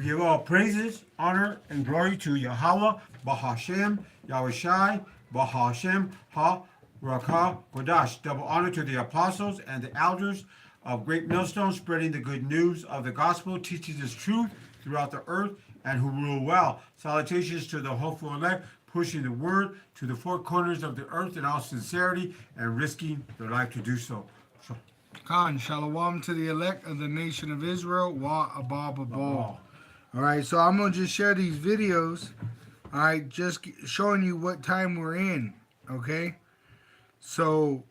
We give all praises, honor, and glory to Yahweh, Bahashem, Yahushai, Bahashem, Ha, Rakah, Kodash. Double honor to the apostles and the elders of Great Millstone, spreading the good news of the gospel, teaching this truth throughout the earth, and who rule well. Salutations to the hopeful elect, pushing the word to the four corners of the earth in all sincerity and risking their life to do so. Khan, shalom to the elect of the nation of Israel, wa abba babal. All right, so I'm going to just share these videos, all right, just showing you what time we're in, okay? So,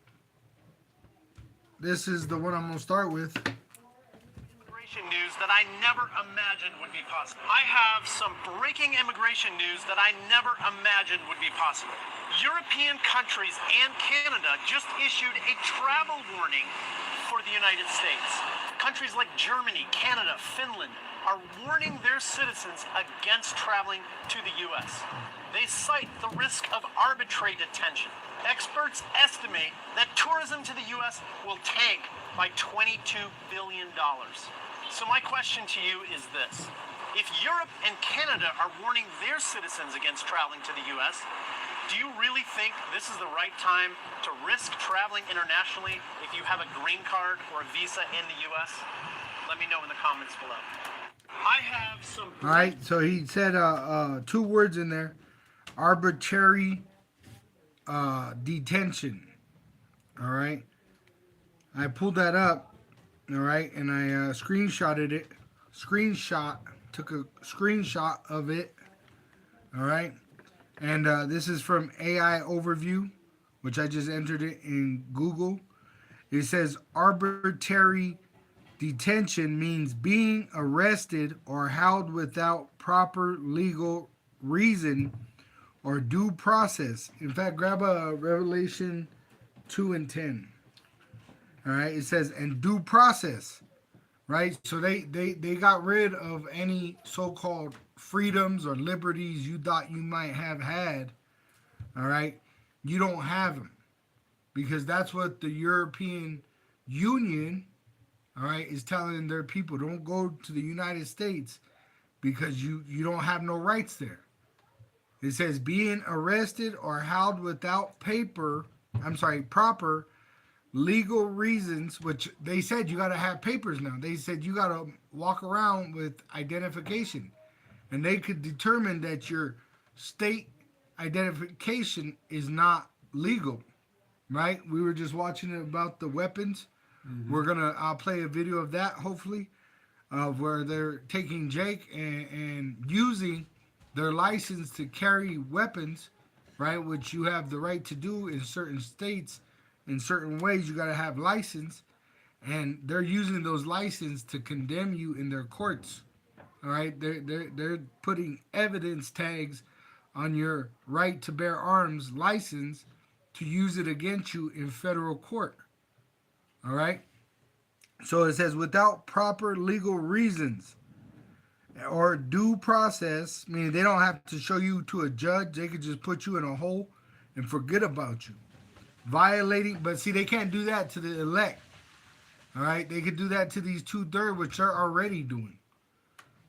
this is the one I'm going to start with. Immigration news that I never imagined would be possible. I have some breaking immigration news that I never imagined would be possible. European countries and Canada just issued a travel warning for the United States. Countries like Germany, Canada, Finland are warning their citizens against traveling to the U.S. They cite the risk of arbitrary detention. Experts estimate that tourism to the U.S. will tank by $22 billion. So my question to you is this. If Europe and Canada are warning their citizens against traveling to the U.S., do you really think this is the right time to risk traveling internationally if you have a green card or a visa in the U.S.? Let me know in the comments below. I have some... All right, so he said two words in there. Arbitrary detention. All right. I pulled that up. All right, and I screenshotted it. Took a screenshot of it. All right. And this is from AI Overview, which I just entered it in Google. It says arbitrary detention means being arrested or held without proper legal reason or due process. In fact, grab a Revelation 2 and 10. All right, it says, and due process, right? So they got rid of any so-called freedoms or liberties you thought you might have had. All right, you don't have them because that's what the European Union, all right, is telling their people. Don't go to the United States because you don't have no rights there. It says being arrested or held without proper legal reasons, which they said you got to have papers now. They said you got to walk around with identification. And they could determine that your state identification is not legal, right? We were just watching about the weapons. I'll play a video of that, hopefully, of where they're taking Jake and using their license to carry weapons, right? Which you have the right to do in certain states. In certain ways, you got to have license. And they're using those licenses to condemn you in their courts. All right, they're putting evidence tags on your right to bear arms license to use it against you in federal court. All right, so it says without proper legal reasons or due process, meaning they don't have to show you to a judge. They could just put you in a hole and forget about you. Violating, but see, they can't do that to the elect. All right, they could do that to these 2/3, which they're already doing.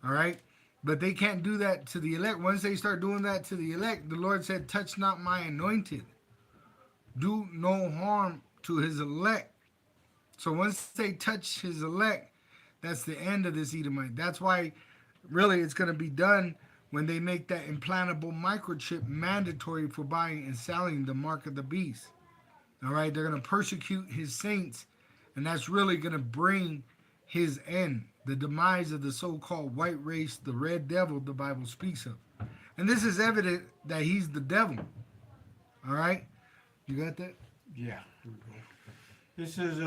All right, but they can't do that to the elect. Once they start doing that to the elect, the Lord said, touch not my anointed. Do no harm to his elect. So once they touch his elect, that's the end of this Edomite. That's why really it's going to be done when they make that implantable microchip mandatory for buying and selling the mark of the beast. All right, they're going to persecute his saints, and that's really going to bring his end. The demise of the so-called white race, the red devil the Bible speaks of. And this is evident that he's the devil. All right? You got that? Yeah. This is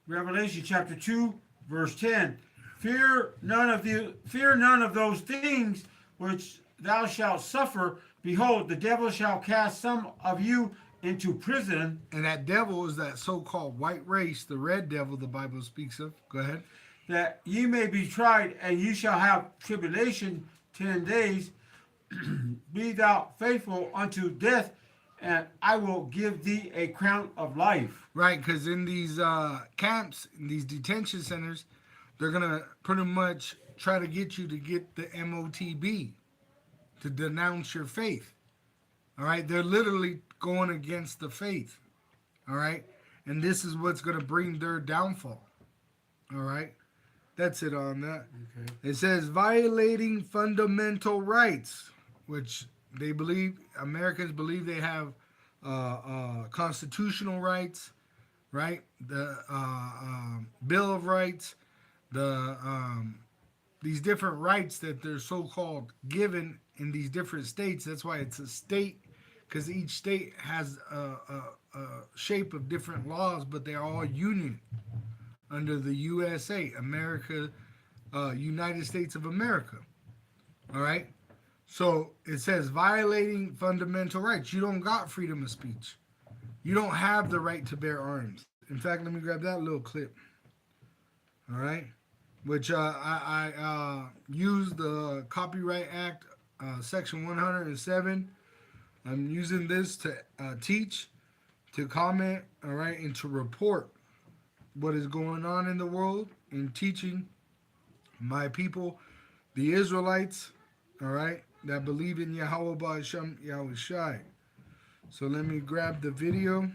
Revelation chapter 2, verse 10. Fear none of those things which thou shalt suffer. Behold, the devil shall cast some of you into prison. And that devil is that so-called white race, the red devil the Bible speaks of. Go ahead. That ye may be tried, and you shall have tribulation 10 days. Be thou faithful unto death, and I will give thee a crown of life. Right, because in these camps, in these detention centers, they're gonna pretty much try to get you to get the MOTB, to denounce your faith. All right, they're literally going against the faith. All right, and this is what's gonna bring their downfall. All right, that's it on that. Okay. It says violating fundamental rights, which they believe Americans believe they have constitutional rights, right? The Bill of Rights, the these different rights that they're so-called given in these different states. That's why it's a state, because each state has a shape of different laws, but they're all union under the USA, America, United States of America. All right. So it says violating fundamental rights. You don't got freedom of speech. You don't have the right to bear arms. In fact, let me grab that little clip. All right. Which I used the Copyright Act, Section 107. I'm using this to teach, to comment, all right, and to report what is going on in the world, and teaching my people, the Israelites, all right, that believe in Yahweh Ba'Shem Yahweh Shai. So let me grab the video.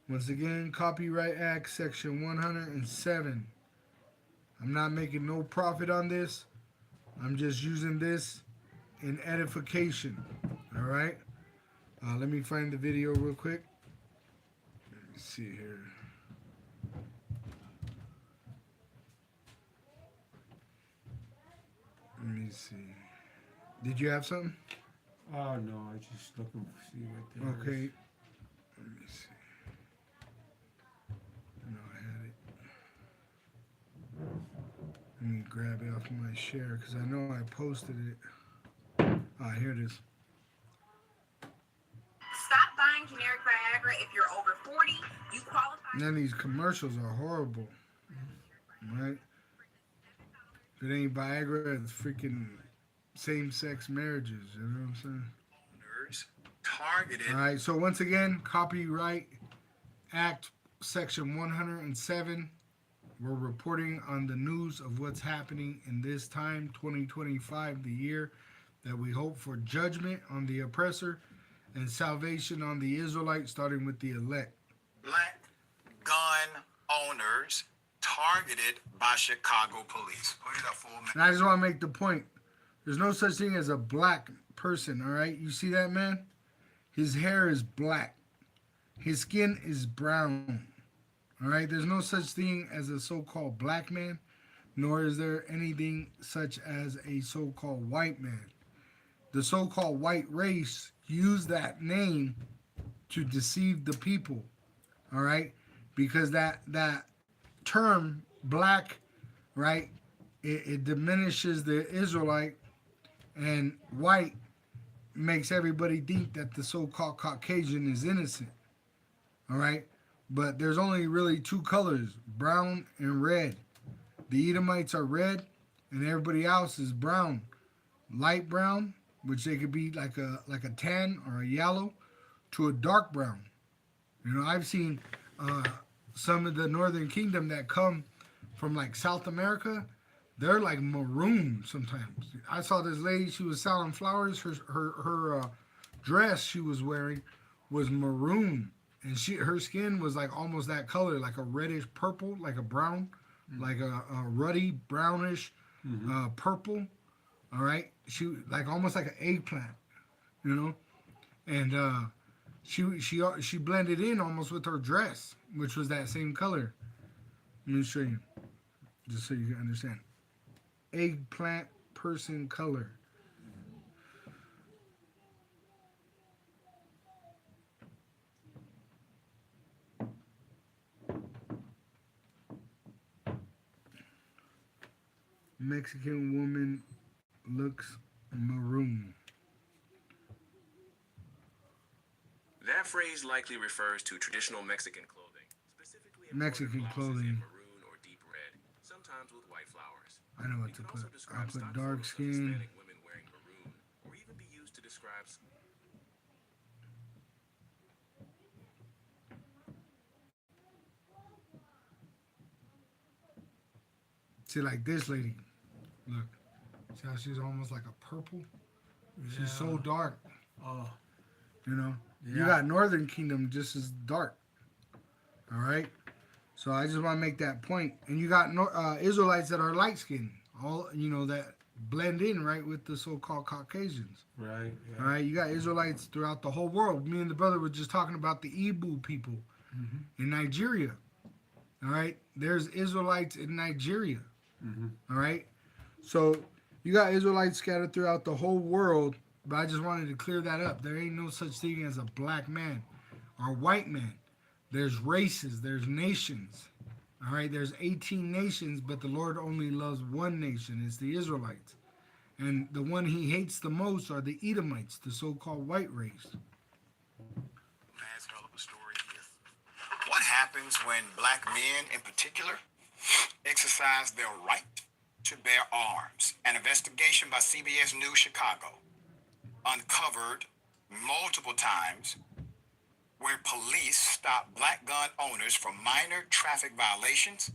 Once again, Copyright Act, Section 107. I'm not making no profit on this. I'm just using this in edification. All right. Let me find the video real quick. Let me see here. Let me see. Did you have something? Oh no, I just looking to see what there is. Okay. Let me see. No, I had it. Let me grab it off my share because I know I posted it. Ah, here it is. Stop buying generic Viagra if you're over 40. You qualify. And then these commercials are horrible. Right? If it ain't Viagra, it's freaking same-sex marriages. You know what I'm saying? Targeted. All right, so once again, Copyright Act, Section 107. We're reporting on the news of what's happening in this time, 2025, the year that we hope for judgment on the oppressor and salvation on the Israelites, starting with the elect. Black gun owners targeted by Chicago police. Put it up for me. And I just want to make the point. There's no such thing as a black person, all right? You see that, man? His hair is black. His skin is brown. All right? There's no such thing as a so-called black man, nor is there anything such as a so-called white man. The so-called white race use that name to deceive the people. All right? Because that term, black, right, it diminishes the Israelite, and white makes everybody think that the so-called Caucasian is innocent. All right? But there's only really two colors, brown and red. The Edomites are red, and everybody else is brown. Light brown, which they could be like a tan or a yellow, to a dark brown. You know, I've seen some of the Northern Kingdom that come from like South America. They're like maroon sometimes. I saw this lady, she was selling flowers. Her dress she was wearing was maroon. And her skin was like almost that color, like a reddish purple, like a brown, like a ruddy brownish purple. All right, she like almost like an eggplant, you know, and she blended in almost with her dress, which was that same color. Let me show you, just so you can understand. Eggplant person color. Mexican woman looks maroon. That phrase likely refers to traditional Mexican clothing, specifically Mexican embroidered clothing. blouses in maroon or deep red, sometimes with white flowers. I know what It to can put. also describe I'll put stock dark photos of skin. Hispanic women wearing maroon, or even be used to describe. See, like this lady. Look. See how she's almost like a purple? She's so dark. Oh, You know? You Yeah. got Northern Kingdom just as dark. All right? So I just want to make that point. And you got Israelites that are light skinned. All, you know, that blend in, right, with the so-called Caucasians. right. Yeah. All right? You got Israelites throughout the whole world. Me and the brother were just talking about the Igbo people in Nigeria. All right? There's Israelites in Nigeria. All right? So you got Israelites scattered throughout the whole world, but I just wanted to clear that up. There ain't no such thing as a black man or white man. There's races, there's nations. All right, there's 18 nations, but the Lord only loves one nation. It's the Israelites. And the one he hates the most are the Edomites, the so-called white race. Last hell of a story here. What happens when black men in particular exercise their right to bear arms? An investigation by CBS News Chicago uncovered multiple times where police stopped black gun owners for minor traffic violations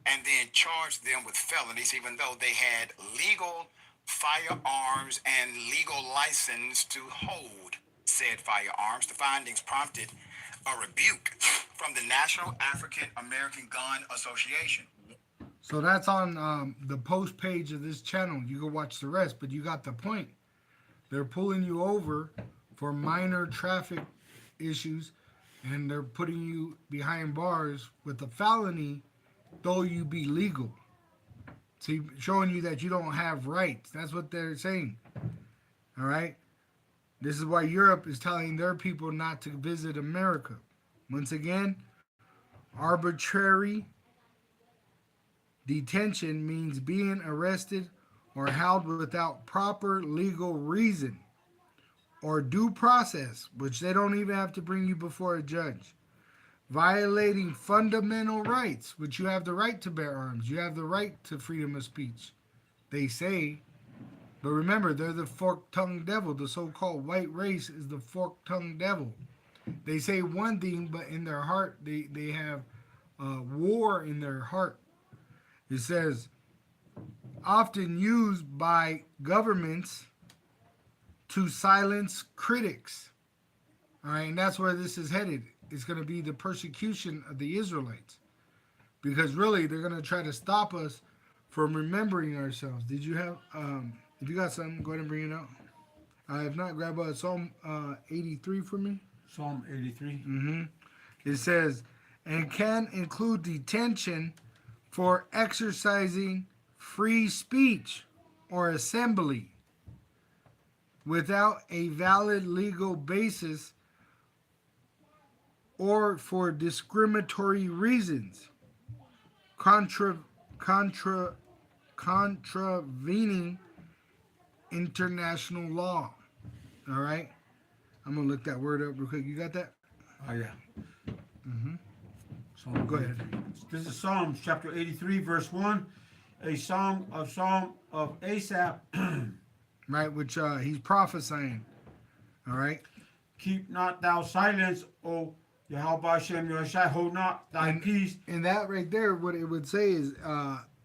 and then charged them with felonies even though they had legal firearms and legal license to hold said firearms. The findings prompted a rebuke from the National African American Gun Association. So that's on the post page of this channel. You can watch the rest, but you got the point. They're pulling you over for minor traffic issues, and they're putting you behind bars with a felony, though you be legal. See, showing you that you don't have rights. That's what they're saying. All right? This is why Europe is telling their people not to visit America. Once again, arbitrary detention means being arrested or held without proper legal reason or due process, which they don't even have to bring you before a judge. Violating fundamental rights, which you have the right to bear arms. You have the right to freedom of speech, they say. But remember, they're the fork-tongued devil. The so-called white race is the fork-tongued devil. They say one thing, but in their heart, they have war in their heart. It says, often used by governments to silence critics. All right, and that's where this is headed. It's going to be the persecution of the Israelites. Because really, they're going to try to stop us from remembering ourselves. Did you have, if you got something, go ahead and bring it out. If not, grab Psalm 83 for me. Psalm 83. It says, and can include detention for exercising free speech or assembly without a valid legal basis or for discriminatory reasons, contravening international law. All right? I'm going to look that word up real quick. You got that? Oh, yeah. Go ahead. This is Psalms chapter 83, verse 1. A song of Asaph. Right, which he's prophesying. All right? Keep not thou silence, O Yahweh Hashem Yahushai, hold not thy peace. And that right there, what it would say is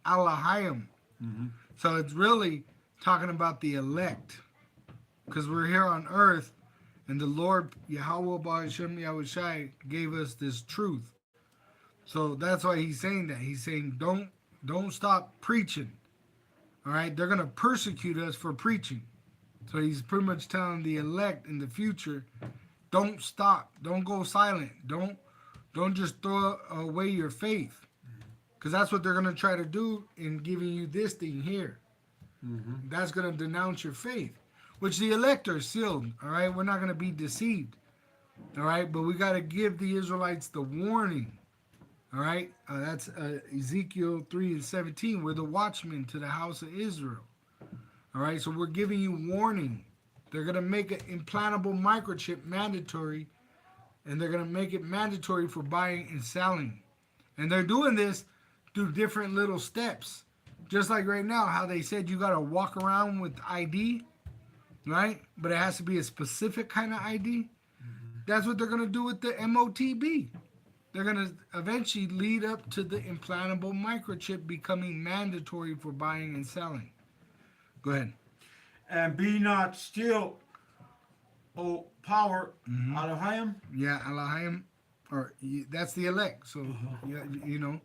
Alahayim. So it's really talking about the elect. Because we're here on earth, and the Lord, Yahweh Hashem Yahushai, gave us this truth. So that's why he's saying that. He's saying, don't stop preaching. All right? They're going to persecute us for preaching. So he's pretty much telling the elect in the future, don't stop. Don't go silent. Don't just throw away your faith. Because that's what they're going to try to do in giving you this thing here. That's going to denounce your faith, which the elect are sealed. All right? We're not going to be deceived. All right? But we got to give the Israelites the warning. All right? That's Ezekiel 3:17. We're the watchmen to the house of Israel. All right? So we're giving you warning. They're going to make an implantable microchip mandatory, and they're going to make it mandatory for buying and selling. And they're doing this through different little steps. Just like right now, how they said you got to walk around with ID, right? But it has to be a specific kind of ID. That's what they're going to do with the MOTB. they're going to eventually lead up to the implantable microchip becoming mandatory for buying and selling. Go ahead. And be not still, O power, Elohim. Yeah, Elohim, that's the elect. So, yeah, you know,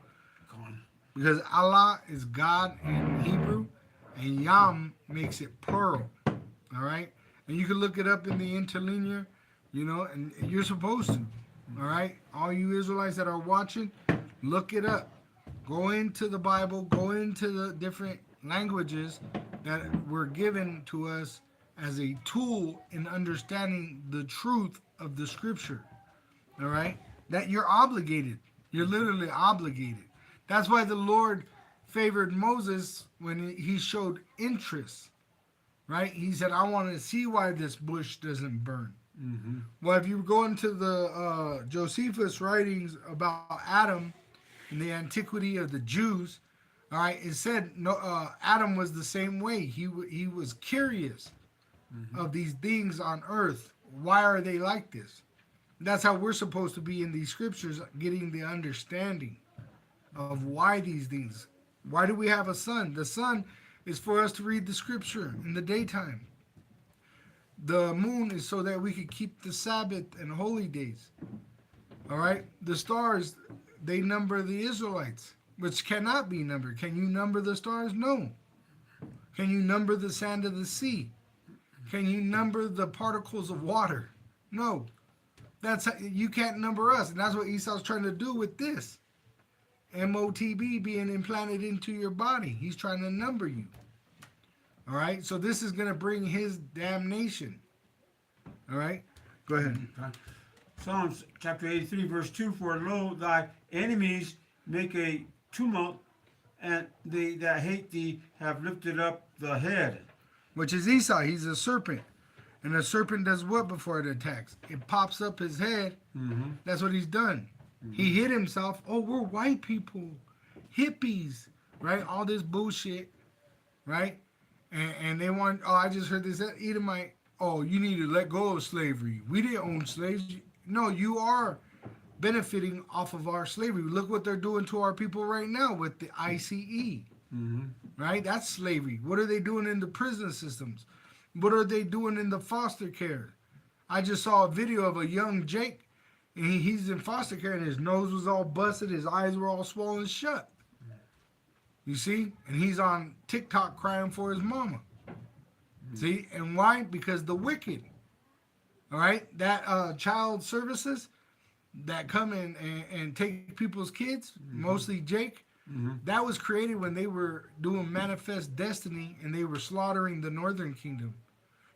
Come on. because Allah is God in Hebrew, and Yam makes it plural. All right, and you can look it up in the interlinear, you know, and you're supposed to. All right, all you Israelites that are watching, look it up. Go into the Bible, go into the different languages that were given to us as a tool in understanding the truth of the scripture. All right, that you're obligated. You're literally obligated. That's why the Lord favored Moses when he showed interest. Right? He said, I want to see why this bush doesn't burn. Well, if you go into the Josephus writings about Adam and the antiquity of the Jews, all right, it said no, Adam was the same way. He was curious of these things on earth. Why are they like this? That's how we're supposed to be in these scriptures, getting the understanding of why these things. Why do we have a sun? The sun is for us to read the scripture in the daytime. The moon is so that we could keep the Sabbath and holy days. All right? The stars, they number the Israelites, which cannot be numbered. Can you number the stars? No. Can you number the sand of the sea? Can you number the particles of water? No. That's how, you can't number us. And that's what Esau's trying to do with this. MOTB being implanted into your body. He's trying to number you. All right? So this is going to bring his damnation. All right? Go ahead. Psalms chapter 83, verse 2, for lo, thy enemies make a tumult, and they that hate thee have lifted up the head. Which is Esau. He's a serpent. And a serpent does what before it attacks? It pops up his head. That's what he's done. He hid himself. Oh, we're white people. Hippies. Right? All this bullshit. Right? And they want, oh, I just heard this Edomite, oh, you need to let go of slavery. We didn't own slaves. No, you are benefiting off of our slavery. Look what they're doing to our people right now with the ICE. Right? That's slavery. What are they doing in the prison systems? What are they doing in the foster care? I just saw a video of a young Jake, and he's in foster care, and his nose was all busted, his eyes were all swollen shut. You see? And he's on TikTok crying for his mama. See? And why? Because the wicked. All right? That child services that come in and take people's kids, mostly Jake, that was created when they were doing Manifest Destiny and they were slaughtering the Northern Kingdom.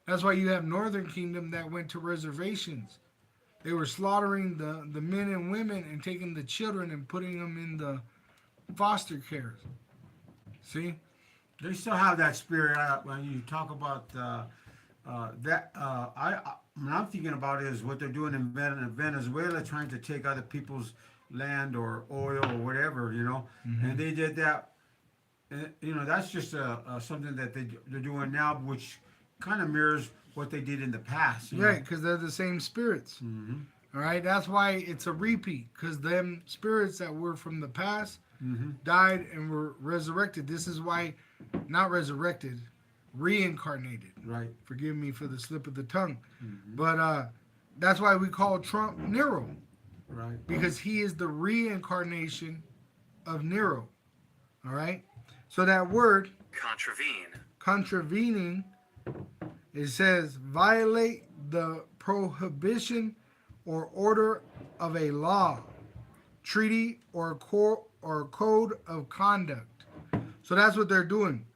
That's why you have Northern Kingdom that went to reservations. They were slaughtering the men and women and taking the children and putting them in the foster cares. See? They still have that spirit when you talk about that. What I'm thinking about is what they're doing in Venezuela, trying to take other people's land or oil or whatever, you know. And they did that. You know, that's just something that they're doing now, which kind of mirrors what they did in the past. Right, because they're the same spirits. All right, that's why it's a repeat, because them spirits that were from the past died and were resurrected. This is why, not resurrected, reincarnated. Right. Forgive me for the slip of the tongue. But that's why we call Trump Nero. Right. Because he is the reincarnation of Nero. All right? So that word, contravening, it says, violate the prohibition or order of a law, treaty, or code of conduct. So that's what they're doing.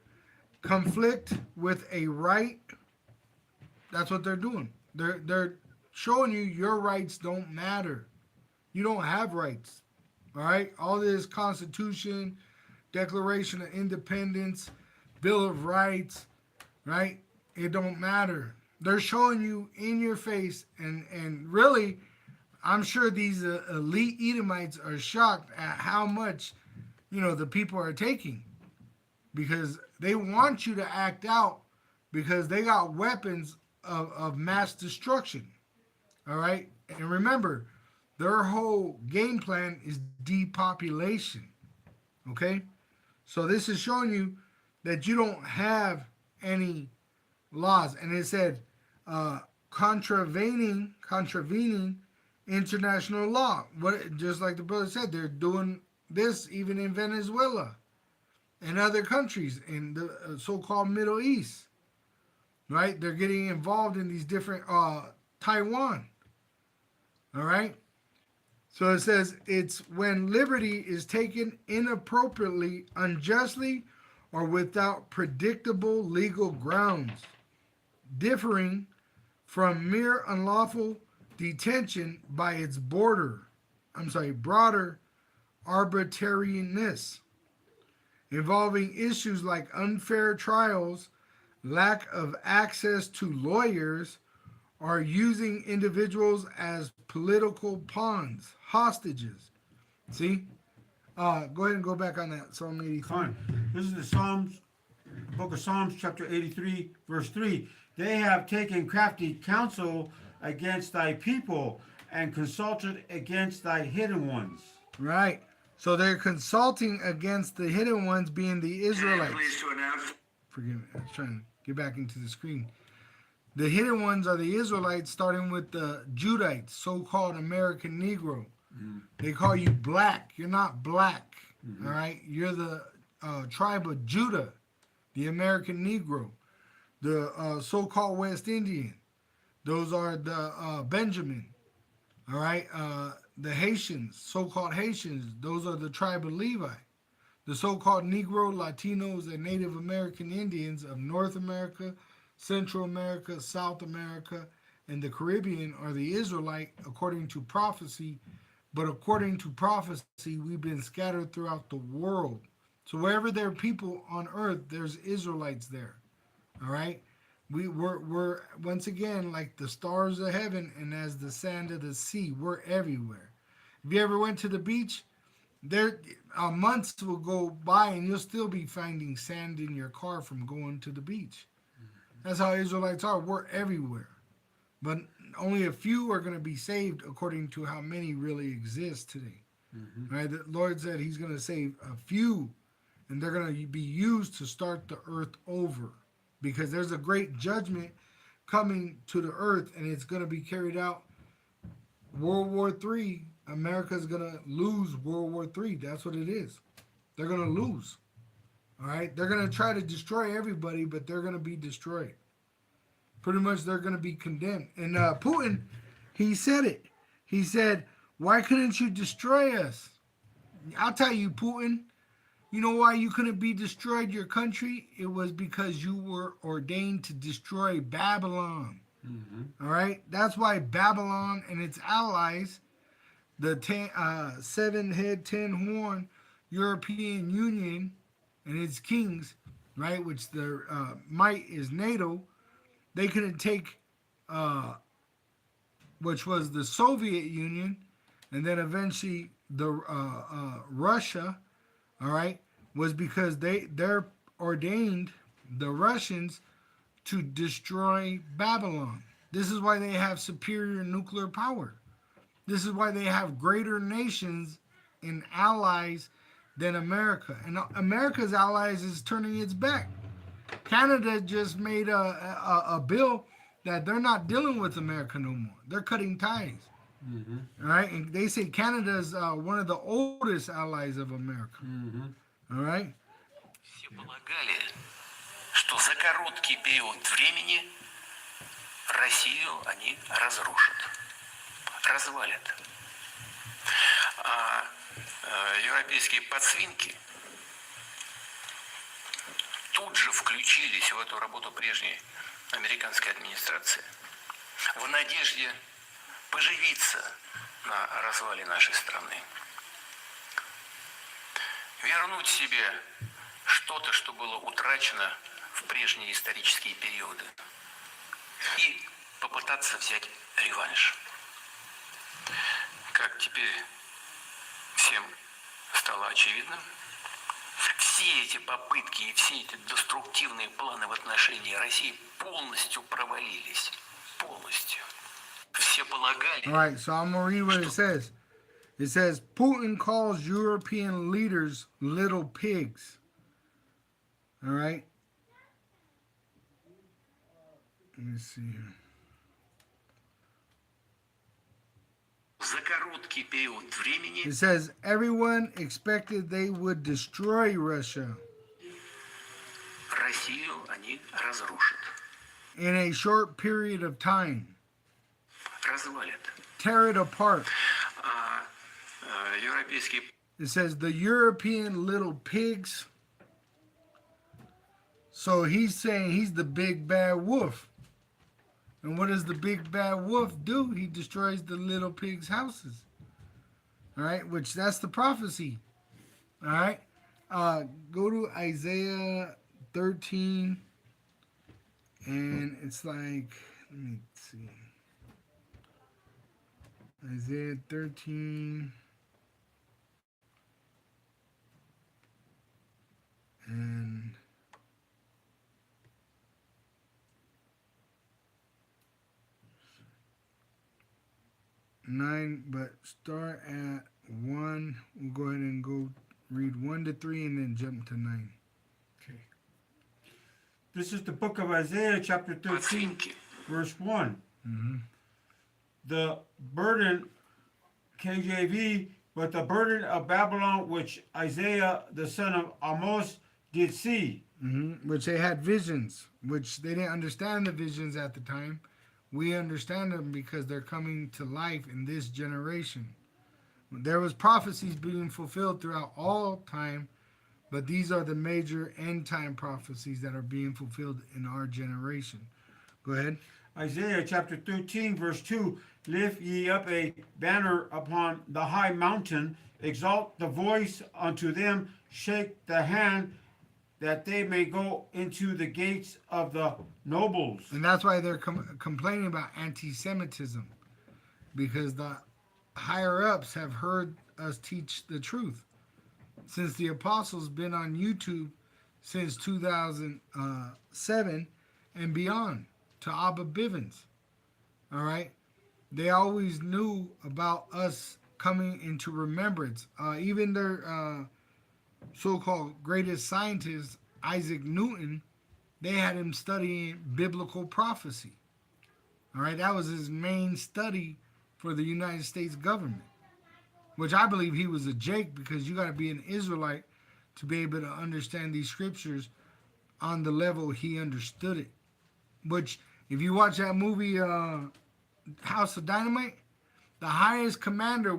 Conflict with a right. That's what they're doing. They're showing you your rights don't matter. You don't have rights. All right? All this Constitution, Declaration of Independence, Bill of Rights, right? It don't matter. They're showing you in your face, and really, I'm sure these elite Edomites are shocked at how much, you know, the people are taking, because they want you to act out, because they got weapons of mass destruction. All right? And remember, Their whole game plan is depopulation. Okay? So this is showing you that you don't have any laws. And it said contravening international law. What, just like the brother said, they're doing this even in Venezuela and other countries in the so-called Middle East. Right? They're getting involved in these different Taiwan. All right? So it says it's when liberty is taken inappropriately, unjustly, or without predictable legal grounds, differing from mere unlawful detention by its broader arbitrariness, involving issues like unfair trials, lack of access to lawyers, or using individuals as political pawns, hostages. See? Go ahead and go back on that, Psalm 83. Fine. This is the Psalms, book of Psalms, chapter 83, verse 3. They have taken crafty counsel against thy people and consulted against thy hidden ones. Right. So they're consulting against the hidden ones, being the Israelites. Pleased to announce. Forgive me, I was trying to get back into the screen. The hidden ones are the Israelites, starting with the Judites, so-called American Negro. They call you black. You're not black, all right? You're the tribe of Judah, the American Negro. The so-called West Indian, those are the Benjamin, all right? The Haitians, so-called Haitians, those are the tribe of Levi. The so-called Negro, Latinos, and Native American Indians of North America, Central America, South America, and the Caribbean are the Israelite according to prophecy. But according to prophecy, we've been scattered throughout the world. So wherever there are people on earth, there's Israelites there. All right? We're once again like the stars of heaven and as the sand of the sea. We're everywhere. If you ever went to the beach, there months will go by and you'll still be finding sand in your car from going to the beach. That's how Israelites are. We're everywhere. But only a few are going to be saved according to how many really exist today. Right? The Lord said he's going to save a few, and they're going to be used to start the earth over. Because there's a great judgment coming to the earth, and it's going to be carried out. World War III, America's going to lose World War III. That's what it is. They're going to lose. All right? They're going to try to destroy everybody, but they're going to be destroyed. Pretty much they're going to be condemned. And Putin, he said it. He said, why couldn't you destroy us? I'll tell you, Putin, you know why you couldn't be destroyed, your country? It was because you were ordained to destroy Babylon. All right? That's why Babylon and its allies, the 7-head, 10-horn European Union and its kings, right, which their might is NATO, they couldn't take, which was the Soviet Union, and then eventually the Russia, all right, was because they're ordained, the Russians, to destroy Babylon. This is why they have superior nuclear power. This is why they have greater nations and allies than America. And America's allies is turning its back. Canada just made a bill that they're not dealing with America no more. They're cutting ties. All right? And they say Canada is one of the oldest allies of America. All right? Все полагали, что за короткий период времени Россию они разрушат, развалят. А европейские подсвинки тут же включились в эту работу прежней американской администрации в надежде поживиться на развале нашей страны. Вернуть себе что-то, что было утрачено в прежние исторические периоды, и попытаться взять реванш. Как теперь всем стало очевидным, все эти попытки и все эти деструктивные планы в отношении России полностью провалились. Полностью. все полагали. All right, so I'm gonna read what it says. It says Putin calls European leaders little pigs. All right. Let me see here. За короткий период времени It says everyone expected they would destroy Russia Россию они разрушат, in a short period of time, развалят. tear it apart. Европейские It says the European little pigs. So he's saying he's the big bad wolf. And what does the big bad wolf do? He destroys the little pigs' houses. All right, which that's the prophecy. All right. Go to Isaiah 13. And it's like, let me see. Isaiah 13. And nine, but start at 1. We'll go ahead and go read 1 to 3 and then jump to 9. Okay. This is the book of Isaiah, chapter 13, оценки. verse 1. The burden, KJV, but the burden of Babylon, which Isaiah, the son of Amos, did see. Which they had visions, which they didn't understand the visions at the time. We understand them because they're coming to life in this generation. There was prophecies being fulfilled throughout all time, but these are the major end time prophecies that are being fulfilled in our generation. Go ahead. Isaiah chapter 13, verse 2. Lift ye up a banner upon the high mountain, exalt the voice unto them, shake the hand, that they may go into the gates of the nobles. And that's why they're complaining about anti-Semitism, because the higher ups have heard us teach the truth. Since the apostles been on YouTube since 2007 and beyond, to Abba Bivens, all right, they always knew about us coming into remembrance. Even their so-called greatest scientist, Isaac Newton, they had him studying biblical prophecy. All right, that was his main study for the United States government, which I believe he was a Jake, because you got to be an Israelite to be able to understand these scriptures on the level he understood it. Which, if you watch that movie, House of Dynamite, the highest commander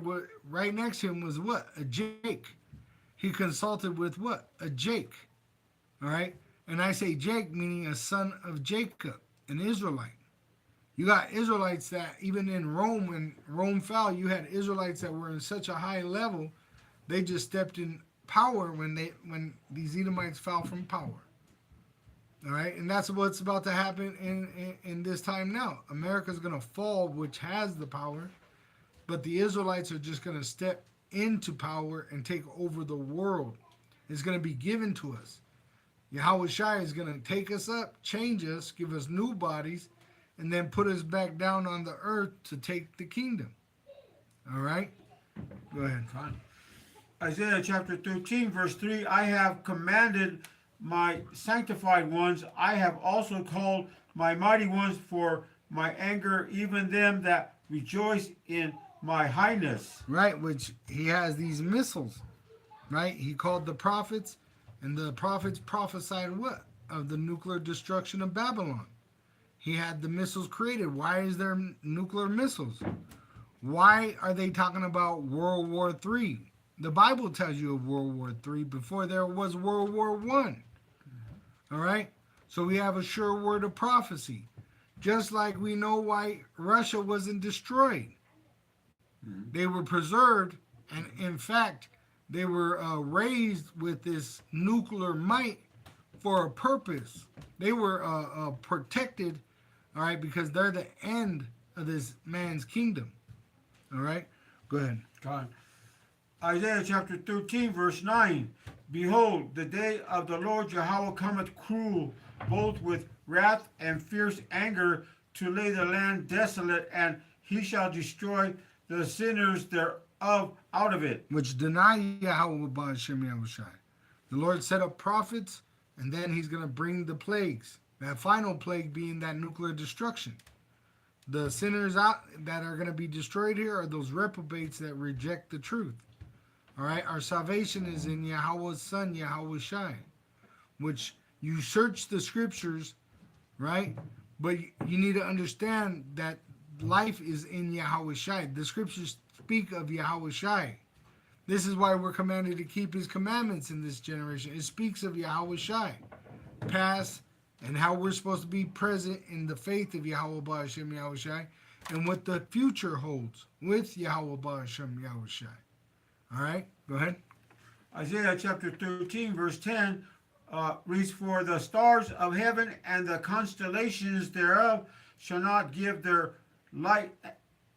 right next to him was what? A Jake. He consulted with what? A Jake. All right? And I say Jake meaning a son of Jacob, an Israelite. You got Israelites that even in Rome, when Rome fell, you had Israelites that were in such a high level, they just stepped in power when these Edomites fell from power. All right? And that's what's about to happen in this time now. America's going to fall, which has the power, but the Israelites are just going to step into power and take over the world. It's going to be given to us. Yahweh Shai is going to take us up, change us, give us new bodies, and then put us back down on the earth to take the kingdom. All right? Go ahead. Fine. Isaiah chapter 13, verse 3. I have commanded my sanctified ones. I have also called my mighty ones for my anger, even them that rejoice in my highness. Right, which he has these missiles, right? He called the prophets, and the prophets prophesied what? Of the nuclear destruction of Babylon. He had the missiles created. Why is there nuclear missiles? Why are they talking about World War III? The Bible tells you of World War III before there was World War I. All right? So we have a sure word of prophecy. Just like we know why Russia wasn't destroyed. They were preserved, and in fact, they were raised with this nuclear might for a purpose. They were protected, all right, because they're the end of this man's kingdom. All right? Go ahead. God. Isaiah chapter 13, verse 9. Behold, the day of the Lord Yahweh cometh cruel, both with wrath and fierce anger, to lay the land desolate, and he shall destroy the sinners thereof out of it. which deny Yahweh Ba'ashem Yahushai. The Lord set up prophets, and then he's going to bring the plagues. That final plague being that nuclear destruction. The sinners out that are going to be destroyed here are those reprobates that reject the truth. All right, our salvation is in Yahweh's Son, Yahweh Shai, which you search the scriptures, right? But you need to understand that life is in Yahweh Shai. The scriptures speak of Yahweh Shai. This is why we're commanded to keep his commandments in this generation. It speaks of Yahweh Shai, past, and how we're supposed to be present in the faith of Yahweh Ba'ashem Yahweh Shai, and what the future holds with Yahweh Ba'ashem Yahweh Shai. All right, go ahead. Isaiah chapter 13, verse 10 reads, For the stars of heaven and the constellations thereof shall not give their light.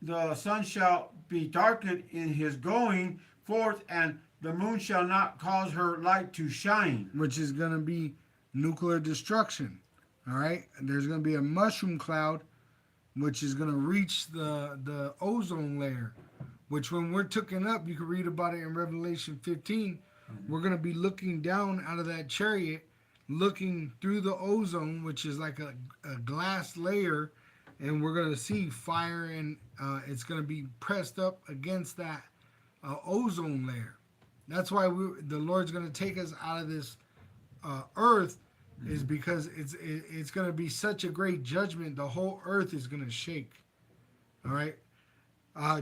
The sun shall be darkened in his going forth, and the moon shall not cause her light to shine. Which is going to be nuclear destruction. All right, there's going to be a mushroom cloud, which is going to reach the ozone layer. Which when we're taken up, you can read about it in Revelation 15. We're going to be looking down out of that chariot, looking through the ozone, which is like a glass layer, and we're going to see fire, and it's going to be pressed up against that ozone layer. That's why the Lord's going to take us out of this earth, is because it's going to be such a great judgment. The whole earth is going to shake. All right.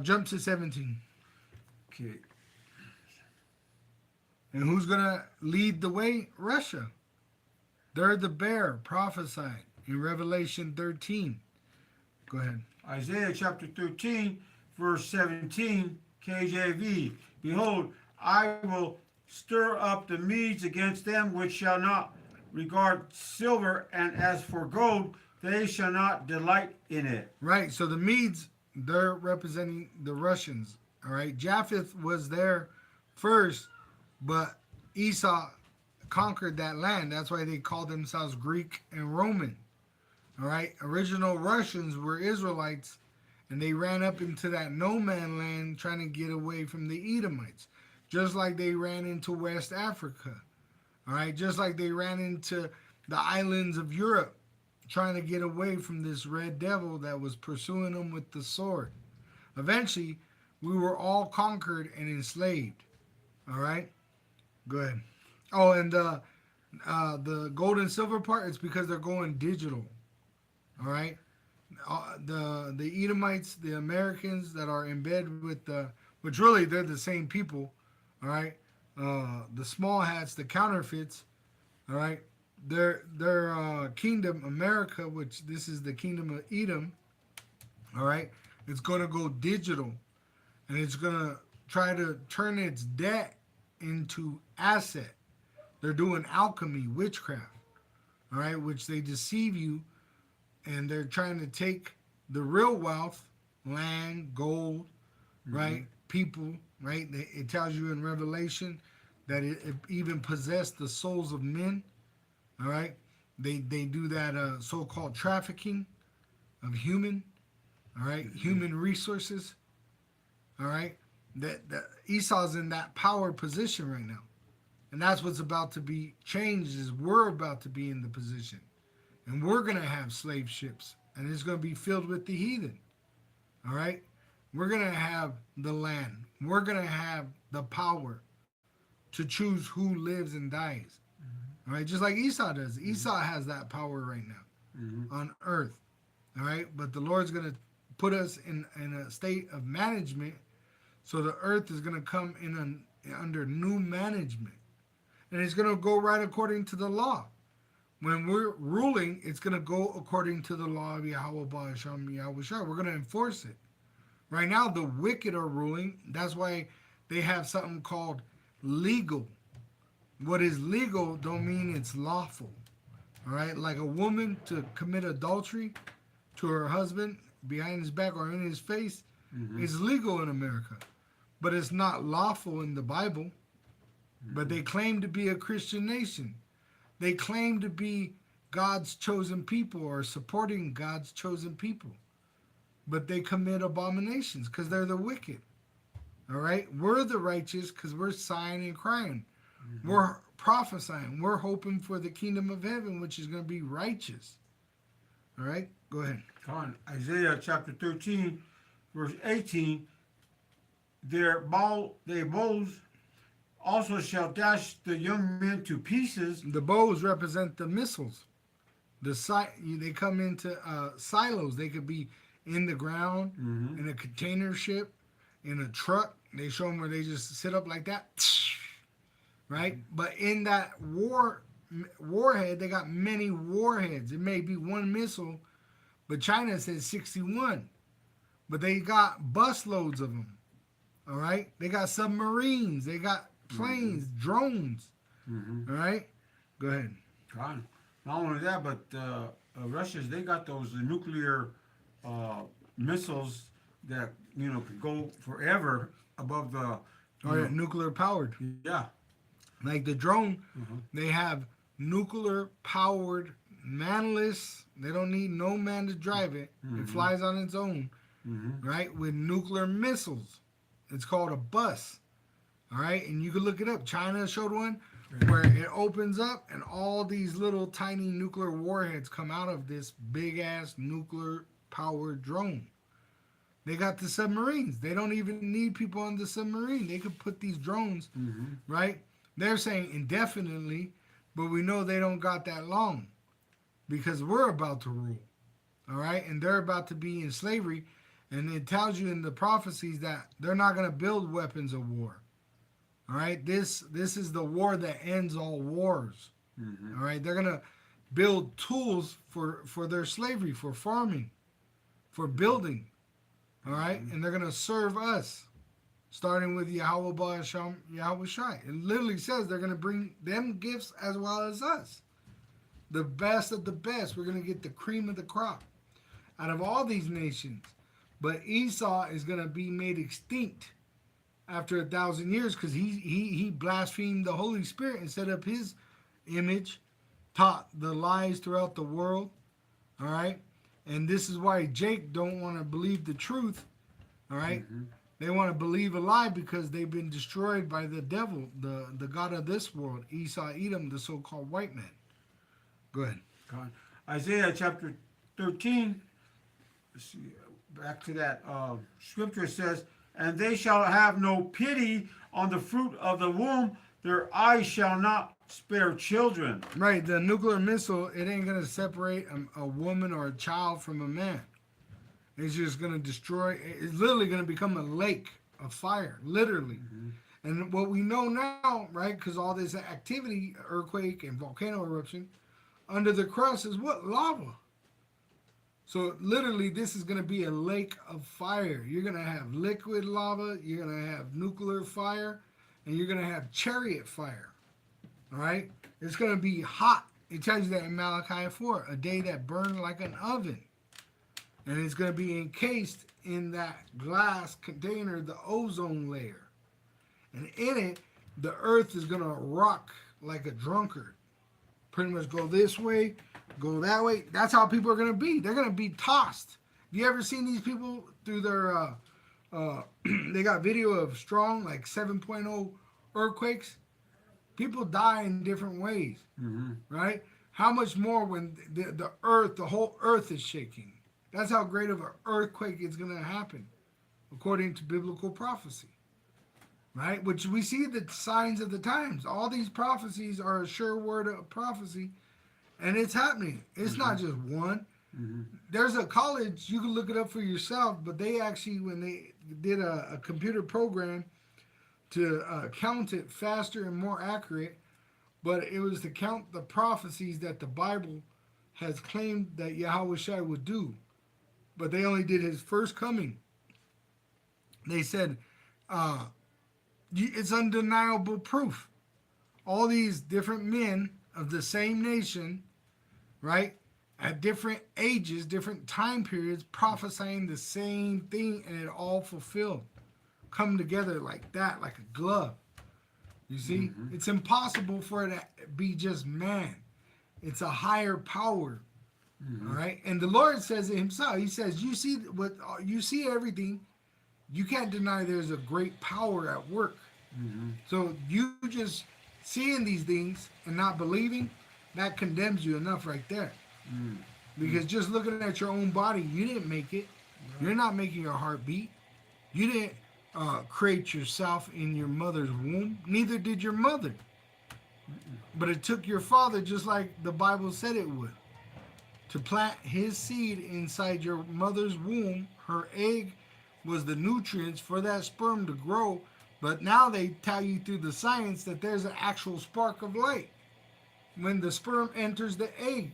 Jump to 17. Okay. And who's going to lead the way? Russia. They're the bear prophesied in Revelation 13. Go ahead. Isaiah chapter 13, verse 17, KJV. Behold, I will stir up the Medes against them, which shall not regard silver, and as for gold, they shall not delight in it. Right. So the Medes, they're representing the Russians. All right. Japheth was there first, but Esau conquered that land. That's why they called themselves Greek and Roman. All right. Original Russians were Israelites, and they ran up into that no man land trying to get away from the Edomites, just like they ran into West Africa. All right. Just like they ran into the islands of Europe, trying to get away from this red devil that was pursuing them with the sword. Eventually, we were all conquered and enslaved. All right? Go ahead. Oh, and the gold and silver part, it's because they're going digital. All right? The Edomites, the Americans that are in bed with which really they're the same people. All right? The small hats, the counterfeits. All right? Their kingdom, America, which this is the kingdom of Edom, all right, it's going to go digital, and it's going to try to turn its debt into asset. They're doing alchemy, witchcraft, all right, which they deceive you, and they're trying to take the real wealth, land, gold, right, people, right. It tells you in Revelation that it even possessed the souls of men. All right, they do that so-called trafficking of human, all right, human resources. All right, that Esau's in that power position right now, and that's what's about to be changed. Is we're about to be in the position, and we're gonna have slave ships, and it's gonna be filled with the heathen. All right, we're gonna have the land. We're gonna have the power to choose who lives and dies. All right, just like Esau does. Esau has that power right now on earth. All right, but the Lord's going to put us in a state of management, so the earth is going to come in under new management. And it's going to go right according to the law. When we're ruling, it's going to go according to the law of Yahweh Ba'ashem Yahweh Shai. We're going to enforce it. Right now, the wicked are ruling. That's why they have something called legal. What is legal don't mean it's lawful. All right? Like a woman to commit adultery to her husband behind his back or in his face is legal in America. But it's not lawful in the Bible. But they claim to be a Christian nation. They claim to be God's chosen people or supporting God's chosen people. but they commit abominations because they're the wicked. All right, we're the righteous because we're sighing and crying. We're prophesying. We're hoping for the kingdom of heaven, which is going to be righteous. All right, go ahead. On Isaiah chapter 13, verse 18, their bows also shall dash the young men to pieces. The bows represent the missiles. They come into silos. They could be in the ground, in a container ship, in a truck. They show them where they just sit up like that, right? But in that warhead, they got many warheads. It may be one missile, but China says 61. But they got busloads of them, all right? They got submarines. They got planes, drones, all right? Go ahead. God. Not only that, but Russia's, they got those nuclear missiles that, could go forever above the... Nuclear powered. Yeah. Like the drone, they have nuclear powered, manless. They don't need no man to drive it. It flies on its own, right? With nuclear missiles. It's called a bus, all right? And you can look it up. China showed one where it opens up and all these little tiny nuclear warheads come out of this big ass nuclear powered drone. They got the submarines. They don't even need people on the submarine. They could put these drones, right? They're saying indefinitely, but we know they don't got that long because we're about to rule, all right? And they're about to be in slavery. And it tells you in the prophecies that they're not going to build weapons of war, all right? This is the war that ends all wars, all right? They're going to build tools for their slavery, for farming, for building. All right, and they're gonna serve us, starting with Yahweh Ba'asham, Yahweh Shai. It literally says they're gonna bring them gifts as well as us, the best of the best. We're gonna get the cream of the crop out of all these nations. But Esau is gonna be made extinct after 1,000 years because he blasphemed the Holy Spirit and set up his image, taught the lies throughout the world. All right. And this is why Jake don't want to believe the truth, all right? They want to believe a lie because they've been destroyed by the devil, the god of this world, Esau, Edom, the so-called white man. Go ahead. God. Isaiah chapter 13, let's see, back to that scripture says, and they shall have no pity on the fruit of the womb, their eyes shall not spare children. Right, the nuclear missile, it ain't going to separate a woman or a child from a man. It's just going to destroy, it's literally going to become a lake of fire, literally. And what we know now, right, because all this activity, earthquake and volcano eruption, under the crust is what? Lava. So literally this is going to be a lake of fire. You're going to have liquid lava, you're going to have nuclear fire, and you're going to have chariot fire. All right? It's going to be hot. It tells you that in Malachi 4, a day that burned like an oven. And it's going to be encased in that glass container, the ozone layer. And in it, the earth is going to rock like a drunkard. Pretty much go this way, go that way. That's how people are going to be. They're going to be tossed. Have you ever seen these people through their, they got video of strong, like 7.0 earthquakes? People die in different ways, right? How much more when the earth, the whole earth is shaking? That's how great of an earthquake is going to happen, according to biblical prophecy, right? Which we see the signs of the times. All these prophecies are a sure word of prophecy, and it's happening. It's not just one. There's a college, you can look it up for yourself, but they actually, when they did a computer program to count it faster and more accurate, but it was to count the prophecies that the Bible has claimed that Yahweh Shai would do. But they only did his first coming. They said, it's undeniable proof. All these different men of the same nation, right, at different ages, different time periods, prophesying the same thing, and it all fulfilled. Come together like that, like a glove. You see? It's impossible for it to be just man. It's a higher power, All right, and the Lord says it Himself. He says, "You see what you see everything. You can't deny there's a great power at work. So you just seeing these things and not believing, that condemns you enough right there. Because just looking at your own body, you didn't make it. You're not making your heart beat. You didn't create yourself in your mother's womb. Neither did your mother. But it took your father, just like the Bible said it would, to plant his seed inside your mother's womb. Her egg was the nutrients for that sperm to grow. But now they tell you through the science that there's an actual spark of light when the sperm enters the egg.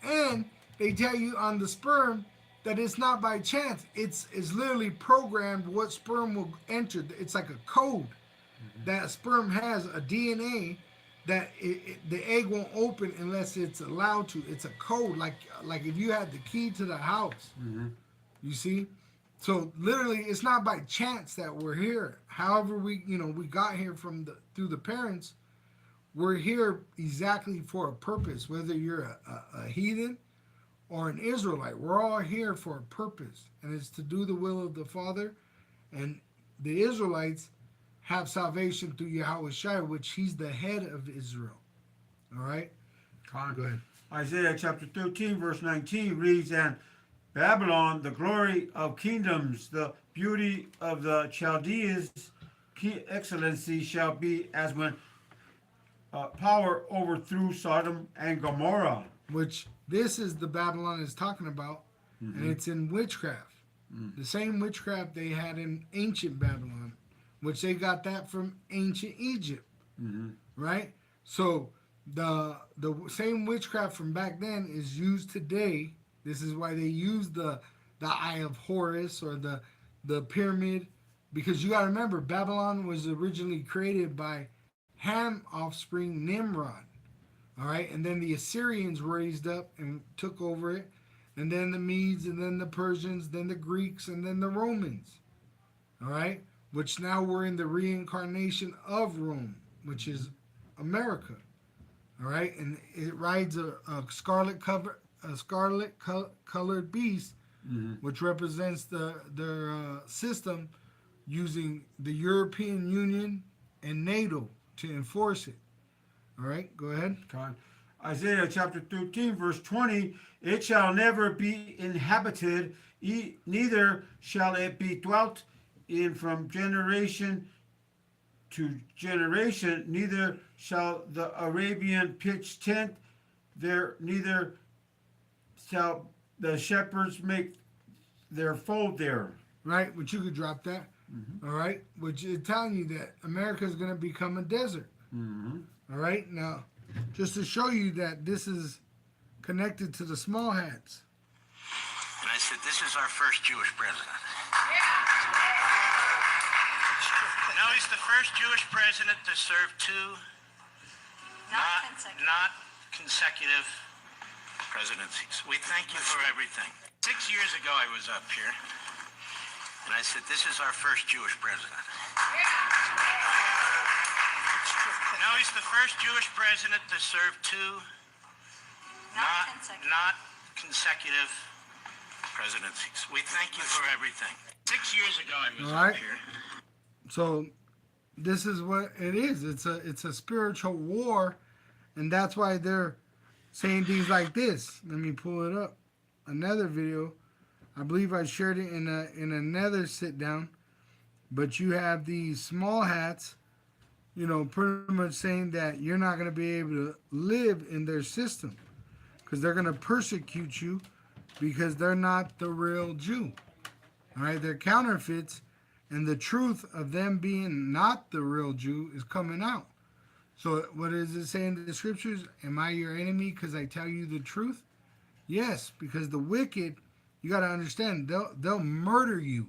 And they tell you on the sperm that it's not by chance. It's literally programmed what sperm will enter. It's like a code. That sperm has a DNA that the egg won't open unless it's allowed to. It's a code, like if you had the key to the house. You see? So literally, it's not by chance that we're here. However, we got here through the parents. We're here exactly for a purpose. Whether you're a heathen or an Israelite, we're all here for a purpose, and it's to do the will of the Father. And the Israelites have salvation through Yahweh Shai, which He's the head of Israel. All right? Go ahead. Isaiah chapter 13, verse 19 reads, "And Babylon, the glory of kingdoms, the beauty of the Chaldeans, excellency shall be as when power overthrew Sodom and Gomorrah." Which this is the Babylon is talking about, and it's in witchcraft. The same witchcraft they had in ancient Babylon, which they got that from ancient Egypt, right? So the same witchcraft from back then is used today. This is why they use the Eye of Horus or the pyramid, because you got to remember Babylon was originally created by Ham offspring Nimrod. All right, and then the Assyrians raised up and took over it, and then the Medes, and then the Persians, then the Greeks, and then the Romans. All right, which now we're in the reincarnation of Rome, which is America. All right, and it rides a scarlet colored beast, which represents their system, using the European Union and NATO to enforce it. All right, go ahead. Isaiah chapter 13, verse 20, "It shall never be inhabited, neither shall it be dwelt in from generation to generation, neither shall the Arabian pitch tent there, neither shall the shepherds make their fold there." Right, which you could drop that. All right, which is telling you that America is going to become a desert. All right, now, just to show you that this is connected to the small hats. And I said, this is our first Jewish president. Now he's the first Jewish president to serve two not consecutive presidencies. We thank you for everything. 6 years ago, I was up here, and I said, this is our first Jewish president. Now he's the first Jewish president to serve two not consecutive presidencies. We thank you for everything. 6 years ago, I was up here. So this is what it is. It's a spiritual war, and that's why they're saying things like this. Let me pull it up. Another video. I believe I shared it in another sit down. But you have these small hats, pretty much saying that you're not going to be able to live in their system because they're going to persecute you because they're not the real Jew. All right, they're counterfeits, and the truth of them being not the real Jew is coming out. So what does it say in the scriptures? Am I your enemy because I tell you the truth? Yes, because the wicked, you got to understand, they'll murder you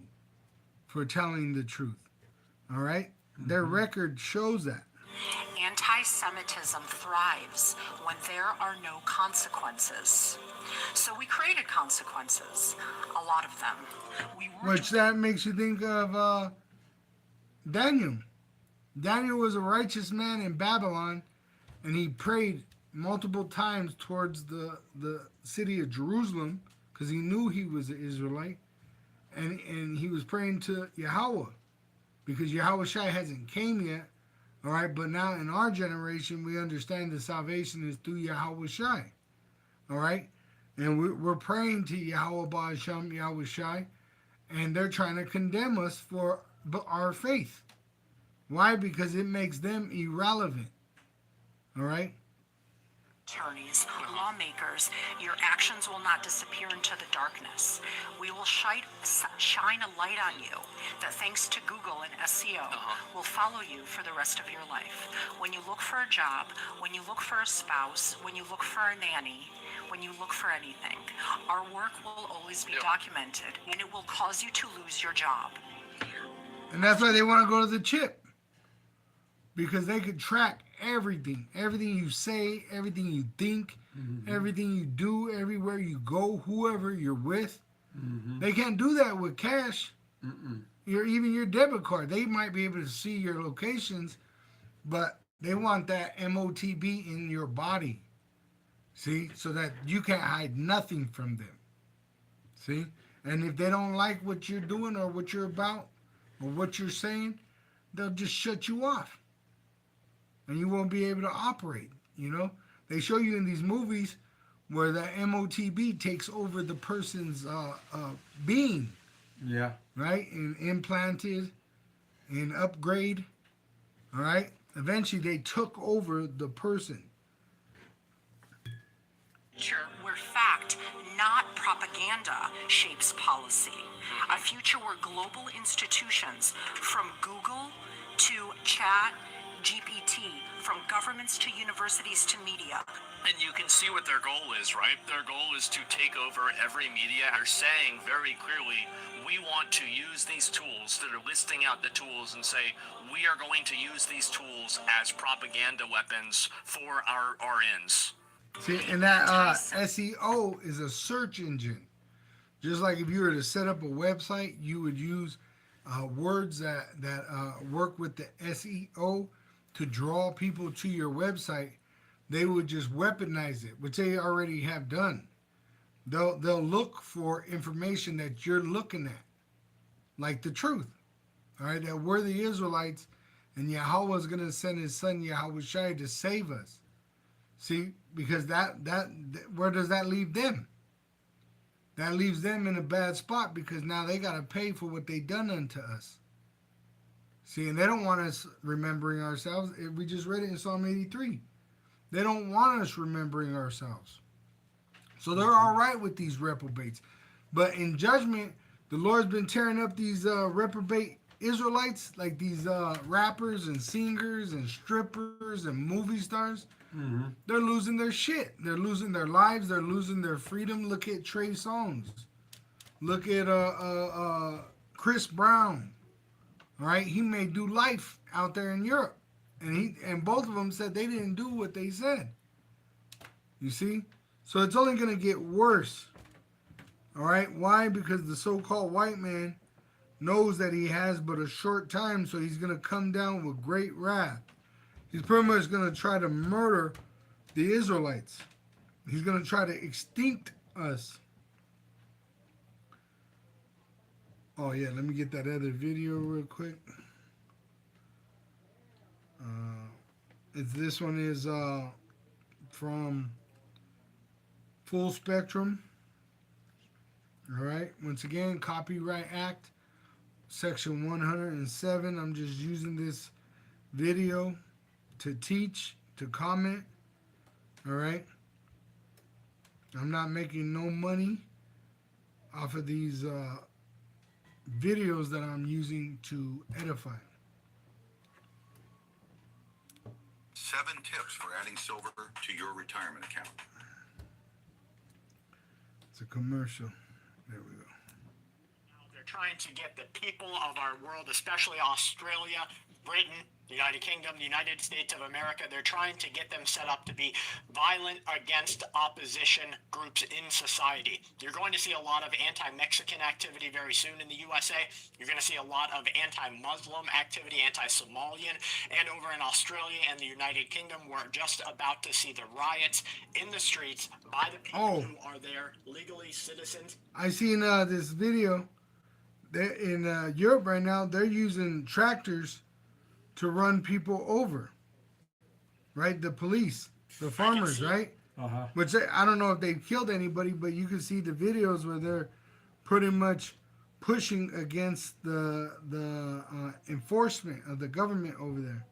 for telling the truth. All right? Their record shows that. Anti-Semitism thrives when there are no consequences. So we created consequences, a lot of them. Which that makes you think of Daniel. Daniel was a righteous man in Babylon, and he prayed multiple times towards the city of Jerusalem because he knew he was an Israelite, and he was praying to Yahweh because Yahweh Shai hasn't came yet. All right, but now in our generation, we understand the salvation is through Yahweh Shai. All right, and we're praying to Yahweh Ba'asham, Yahweh Shai, and they're trying to condemn us for our faith. Why? Because it makes them irrelevant. All right. Attorneys, lawmakers, your actions will not disappear into the darkness. We will shine a light on you that, thanks to Google and SEO, will follow you for the rest of your life. When you look for a job, when you look for a spouse, when you look for a nanny, when you look for anything, our work will always be documented, and it will cause you to lose your job. And that's why they want to go to the chip. Because they could track everything you say, everything you think, everything you do, everywhere you go, whoever you're with. They can't do that with cash. Even your debit card. They might be able to see your locations, but they want that MOTB in your body. See? So that you can't hide nothing from them. See? And if they don't like what you're doing or what you're about or what you're saying, they'll just shut you off. And you won't be able to operate, you know? They show you in these movies where the MOTB takes over the person's being. Yeah. Right? And implanted and upgrade. All right? Eventually, they took over the person. Where fact, not propaganda, shapes policy. A future where global institutions, from Google to Chat, GPT, from governments to universities to media. And you can see what their goal is, right? Their goal is to take over every media. They're saying very clearly, we want to use these tools. That are listing out the tools and say, we are going to use these tools as propaganda weapons for our ends. See, and that SEO is a search engine. Just like if you were to set up a website, you would use words that work with the SEO to draw people to your website. They would just weaponize it, which they already have done. They'll look for information that you're looking at, like the truth. All right, that we're the Israelites, and Yahweh is going to send His Son Yahweh Shai to save us. See, because that where does that leave them? That leaves them in a bad spot because now they got to pay for what they done unto us. See, and they don't want us remembering ourselves. We just read it in Psalm 83. They don't want us remembering ourselves. So they're all right with these reprobates. But in judgment, the Lord's been tearing up these reprobate Israelites, like these rappers and singers and strippers and movie stars. They're losing their shit. They're losing their lives. They're losing their freedom. Look at Trey Songz. Look at Chris Brown. All right, he may do life out there in Europe, and both of them said they didn't do what they said. You see, so it's only going to get worse. All right, why? Because the so-called white man knows that he has but a short time, so he's going to come down with great wrath. He's pretty much going to try to murder the Israelites. He's going to try to extinct us. Oh, yeah, let me get that other video real quick. This one is from Full Spectrum. All right. Once again, Copyright Act, Section 107. I'm just using this video to teach, to comment. All right. I'm not making no money off of these videos that I'm using to edify. 7 tips for adding silver to your retirement account. It's a commercial. There we go. They're trying to get the people of our world, especially Australia, Britain, the United Kingdom, the United States of America. They're trying to get them set up to be violent against opposition groups in society. You're going to see a lot of anti-Mexican activity very soon in the USA. You're going to see a lot of anti-Muslim activity, anti-Somalian, and over in Australia and the United Kingdom, we're just about to see the riots in the streets by the people who are there legally citizens. I seen this video. In Europe right now, they're using tractors to run people over, right? The police, the farmers, right? Uh-huh. Which I don't know if they've killed anybody, but you can see the videos where they're pretty much pushing against the enforcement of the government over there.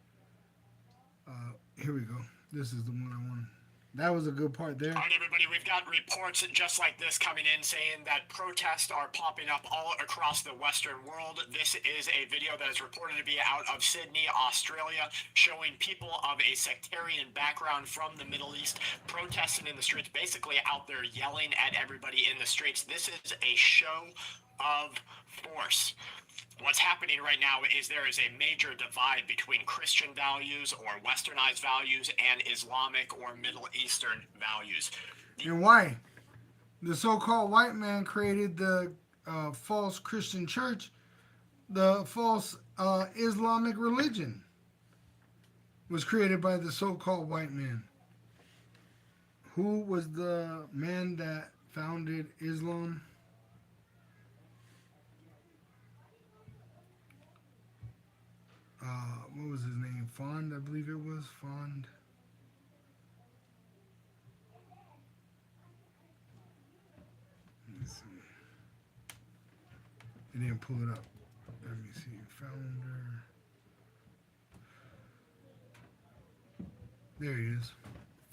Here we go. This is the one I wanted. That was a good part there. All right, everybody, we've got reports just like this coming in saying that protests are popping up all across the Western world. This is a video that is reported to be out of Sydney, Australia, showing people of a sectarian background from the Middle East protesting in the streets, basically out there yelling at everybody in the streets. This is a show of force. What's happening right now is there is a major divide between Christian values or westernized values and Islamic or Middle Eastern values. And why? The so-called white man created the false Christian church, the false Islamic religion was created by the so-called white man. Who was the man that founded Islam? What was his name? Fond, I believe it was. Fond. Let's see. It didn't pull it up. Let me see. Founder. There he is.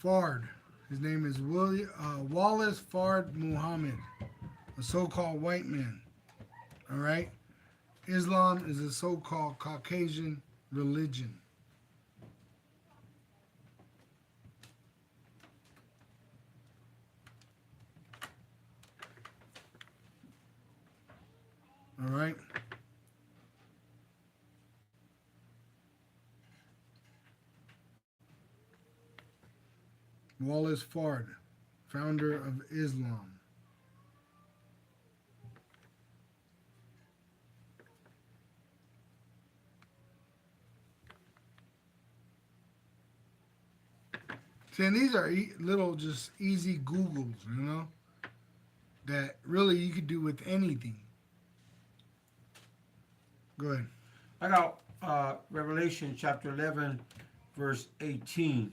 Fard. His name is Wallace Fard Muhammad, a so-called white man. All right? Islam is a so-called Caucasian religion. All right? Wallace Fard, founder of Islam. See, and these are little just easy Googles, you know, that really you could do with anything. Go ahead. I got Revelation chapter 11, verse 18.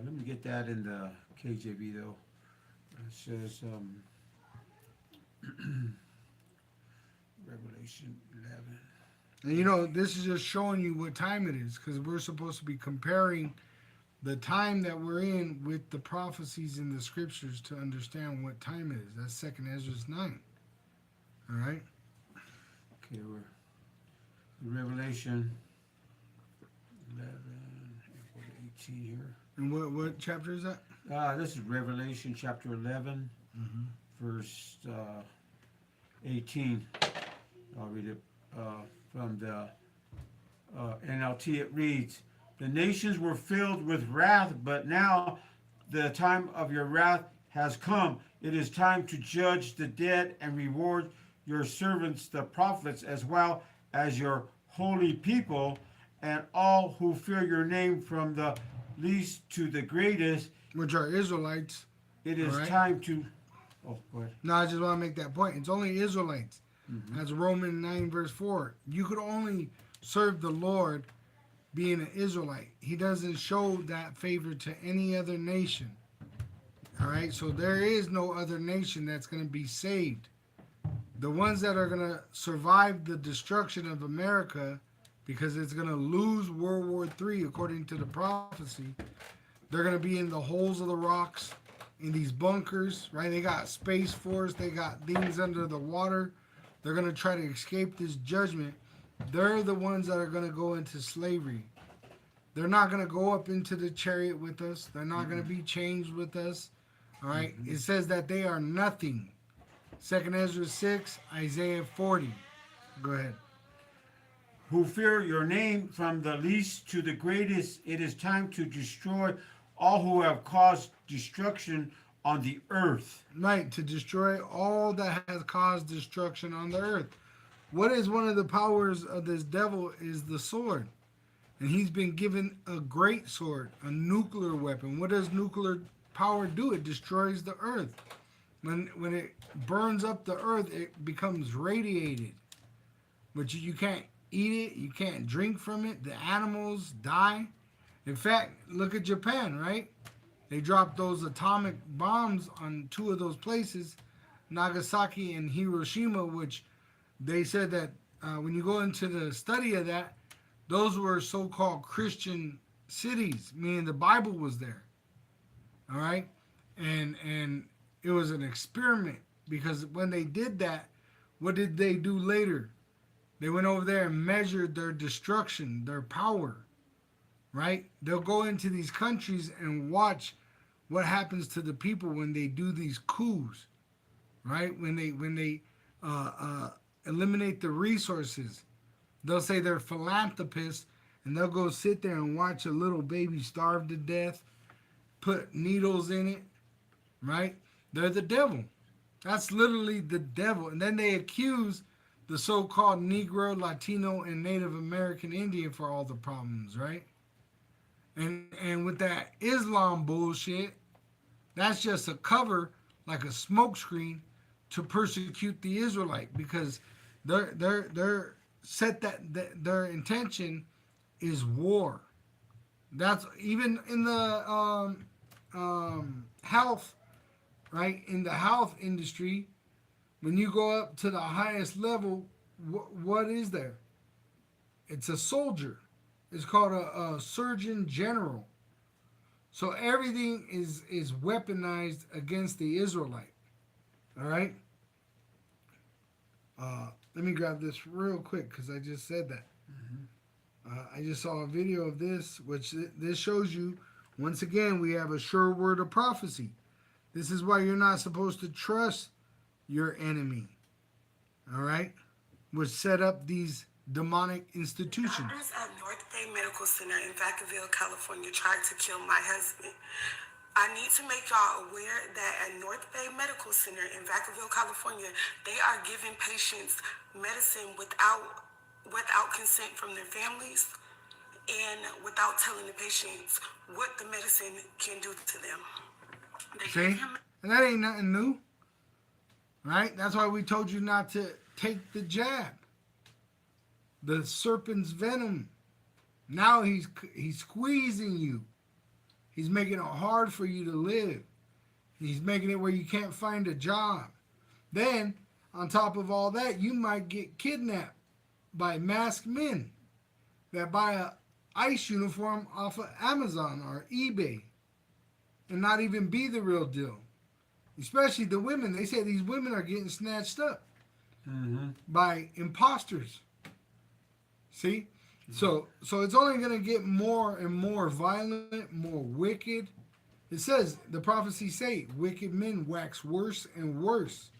Let me get that in the KJV though. It says Revelation 11. And you know, this is just showing you what time it is, because we're supposed to be comparing the time that we're in with the prophecies in the scriptures to understand what time it is. That's 2nd Ezra 9. All right? Okay, we're Revelation 11, 18 here. And what chapter is that? This is Revelation chapter 11, verse 18. I'll read it from the NLT. It reads, "The nations were filled with wrath, but now the time of your wrath has come. It is time to judge the dead and reward your servants, the prophets, as well as your holy people, and all who fear your name from the least to the greatest." Which are Israelites. It is right? time to... Oh, go ahead. No, I just want to make that point. It's only Israelites. That's Romans 9, verse 4. You could only serve the Lord being an Israelite. He doesn't show that favor to any other nation. All right? So there is no other nation that's going to be saved. The ones that are going to survive the destruction of America, because it's going to lose World War III according to the prophecy, they're going to be in the holes of the rocks, in these bunkers, right? They got Space Force. They got things under the water. They're going to try to escape this judgment. They're the ones that are going to go into slavery. They're not going to go up into the chariot with us. They're not going to be changed with us. All right? It says that they are nothing. 2nd Ezra 6, Isaiah 40. Go ahead. who fear your name from the least to the greatest, it is time to destroy all who have caused destruction on the earth. Right, to destroy all that has caused destruction on the earth. What is one of the powers of this devil is the sword. And he's been given a great sword, a nuclear weapon. What does nuclear power do? It destroys the earth. When it burns up the earth, it becomes radiated. But you can't eat it, you can't drink from it. The animals die. In fact, look at Japan, right? They dropped those atomic bombs on 2 of those places, Nagasaki and Hiroshima, which they said that when you go into the study of that, those were so-called Christian cities, meaning the Bible was there. All right? And it was an experiment, because when they did that, what did they do later? They went over there and measured their destruction, their power. Right? They'll go into these countries and watch what happens to the people when they do these coups. Right? When they eliminate the resources. They'll say they're philanthropists, and they'll go sit there and watch a little baby starve to death, put needles in it, right? They're the devil. That's literally the devil. And then they accuse the so-called Negro, Latino, and Native American Indian for all the problems, right? And with that Islam bullshit, that's just a cover, like a smokescreen, to persecute the Israelite, because they're set that their intention is war. That's even in the health, right? In the health industry, when you go up to the highest level, what is there? It's a soldier. It's called a surgeon general. So everything is weaponized against the Israelite. All right. Let me grab this real quick, because I just said that. I just saw a video of this, which this shows you, once again, we have a sure word of prophecy. This is why you're not supposed to trust your enemy. All right? Which set up these demonic institutions. Doctors at North Bay Medical Center in Vacaville, California tried to kill my husband. I need to make y'all aware that at North Bay Medical Center in Vacaville, California, they are giving patients medicine without consent from their families and without telling the patients what the medicine can do to them. See? And that ain't nothing new. Right? That's why we told you not to take the jab. The serpent's venom. Now he's squeezing you. He's making it hard for you to live. He's making it where you can't find a job. Then, on top of all that, you might get kidnapped by masked men that buy a ICE uniform off of Amazon or eBay and not even be the real deal. Especially the women. They say these women are getting snatched up by imposters. See? So it's only going to get more and more violent, more wicked. It says, the prophecies say, wicked men wax worse and worse.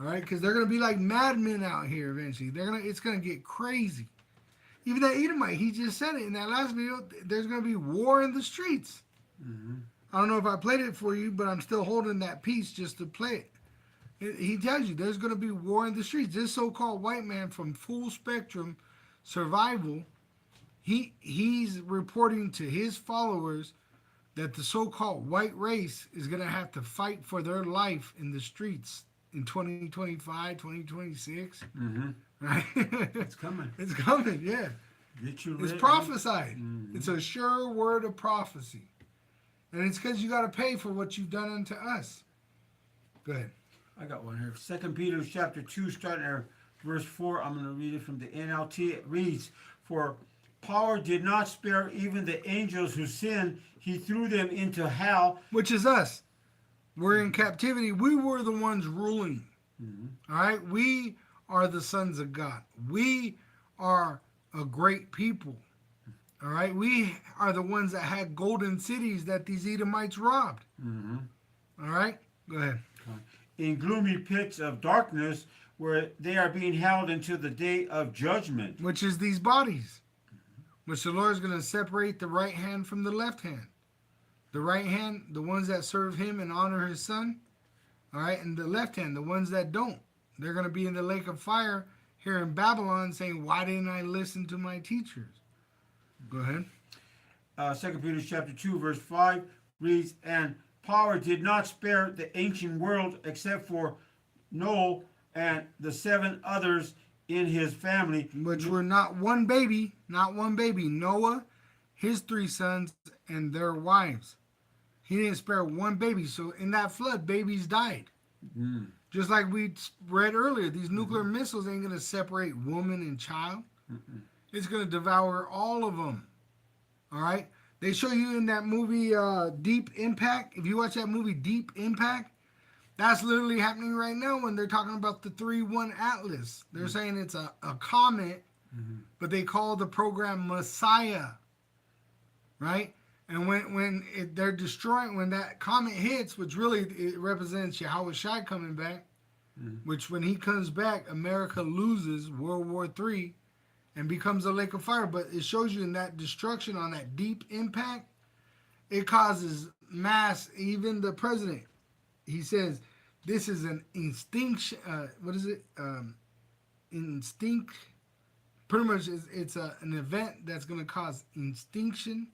All right? Because they're going to be like madmen out here eventually. It's going to get crazy. Even that Edomite, he just said it in that last video, there's going to be war in the streets. I don't know if I played it for you, but I'm still holding that piece just to play it. He tells you there's going to be war in the streets. This so-called white man from Full Spectrum Survival, he's reporting to his followers that the so-called white race is going to have to fight for their life in the streets in 2025, 2026. Right? It's coming. It's coming, yeah. Get you It's ready. prophesied. It's a sure word of prophecy. And it's because you got to pay for what you've done unto us. Go ahead. I got one here. 2 Peter chapter 2, starting at verse 4. I'm going to read it from the NLT. It reads, "For power did not spare even the angels who sinned. He threw them into hell." Which is us. We're in captivity. We were the ones ruling. All right? We are the sons of God. We are a great people. All right? We are the ones that had golden cities that these Edomites robbed. All right? Go ahead. In gloomy pits of darkness, where they are being held until the day of judgment. which is these bodies, which the Lord is going to separate the right hand from the left hand. The right hand, the ones that serve him and honor his son, all right, and the left hand, the ones that don't. They're going to be in the lake of fire here in Babylon saying, why didn't I listen to my teachers? Go ahead. 2 Peter chapter 2, verse 5 reads, and power did not spare the ancient world except for Noah and the 7 others in his family. Which were not one baby. Noah, his 3 sons, and their wives. He didn't spare one baby. So in that flood, babies died. Just like we read earlier, these nuclear missiles ain't going to separate woman and child. It's going to devour all of them. All right? They show you in that movie Deep Impact. If you watch that movie Deep Impact, that's literally happening right now when they're talking about the 3-1 Atlas. They're saying it's a comet, but they call the program Messiah. Right? And when they're destroying, when that comet hits, which really it represents Yahweh Shai coming back, which when he comes back, America loses World War III and becomes a lake of fire. But it shows you in that destruction on that deep impact, it causes mass, even the president. He says, this is an instinction, what is it? Instinct. Pretty much it's an event that's going to cause extinction,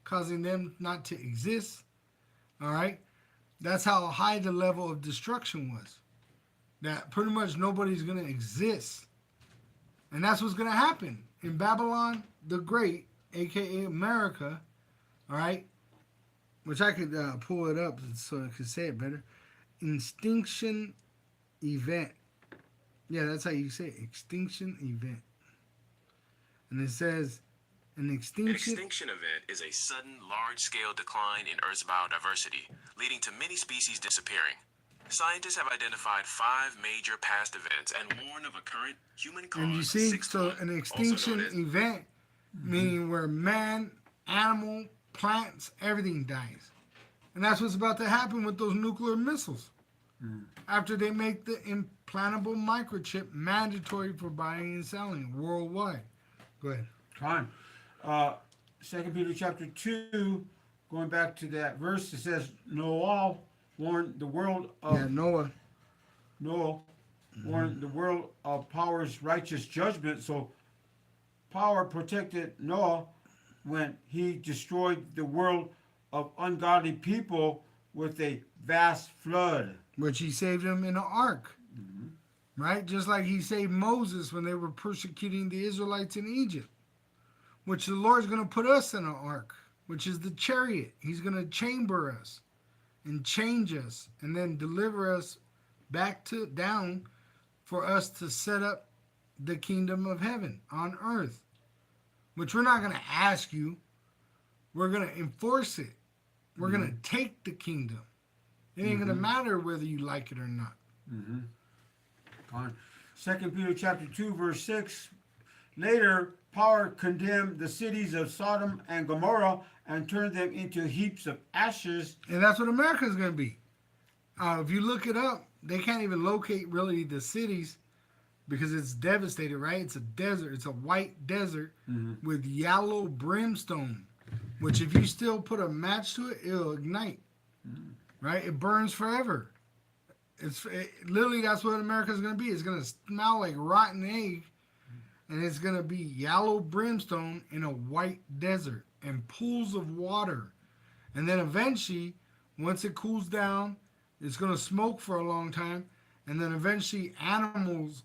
causing them not to exist. All right? That's how high the level of destruction was. That pretty much nobody's going to exist. And that's what's going to happen in Babylon the Great, a.k.a. America, all right? Which I could pull it up so I could say it better. Extinction event. Yeah, that's how you say it. Extinction event. And it says, an extinction event is a sudden, large-scale decline in Earth's biodiversity, leading to many species disappearing. Scientists have identified 5 major past events and warn of a current human-caused And you see, sixth so one, an also extinction known as event, meaning where man, animal, plants, everything dies. And that's what's about to happen with those nuclear missiles. After they make the implantable microchip mandatory for buying and selling worldwide. Go ahead. Time. 2 Peter chapter 2, going back to that verse, it says, Noah warned the world of Noah. warned the world of power's righteous judgment. So power protected Noah when he destroyed the world of ungodly people with a vast flood. Which he saved them in an ark. Right? Just like he saved Moses when they were persecuting the Israelites in Egypt. Which the Lord's going to put us in an ark, which is the chariot. He's going to chamber us and change us and then deliver us back to down for us to set up the kingdom of heaven on earth. Which we're not going to ask you. We're going to enforce it. We're going to take the kingdom. It ain't going to matter whether you like it or not. On 2 Peter chapter 2, verse 6, later power condemned the cities of Sodom and Gomorrah and turned them into heaps of ashes. And that's what America is going to be. If you look it up, they can't even locate really the cities because it's devastated, right? It's a desert. It's a white desert with yellow brimstone, which if you still put a match to it, it'll ignite, right? It burns forever. Literally, that's what America's going to be. It's going to smell like rotten egg, and it's going to be yellow brimstone in a white desert and pools of water. And then eventually, once it cools down, it's going to smoke for a long time. And then eventually animals,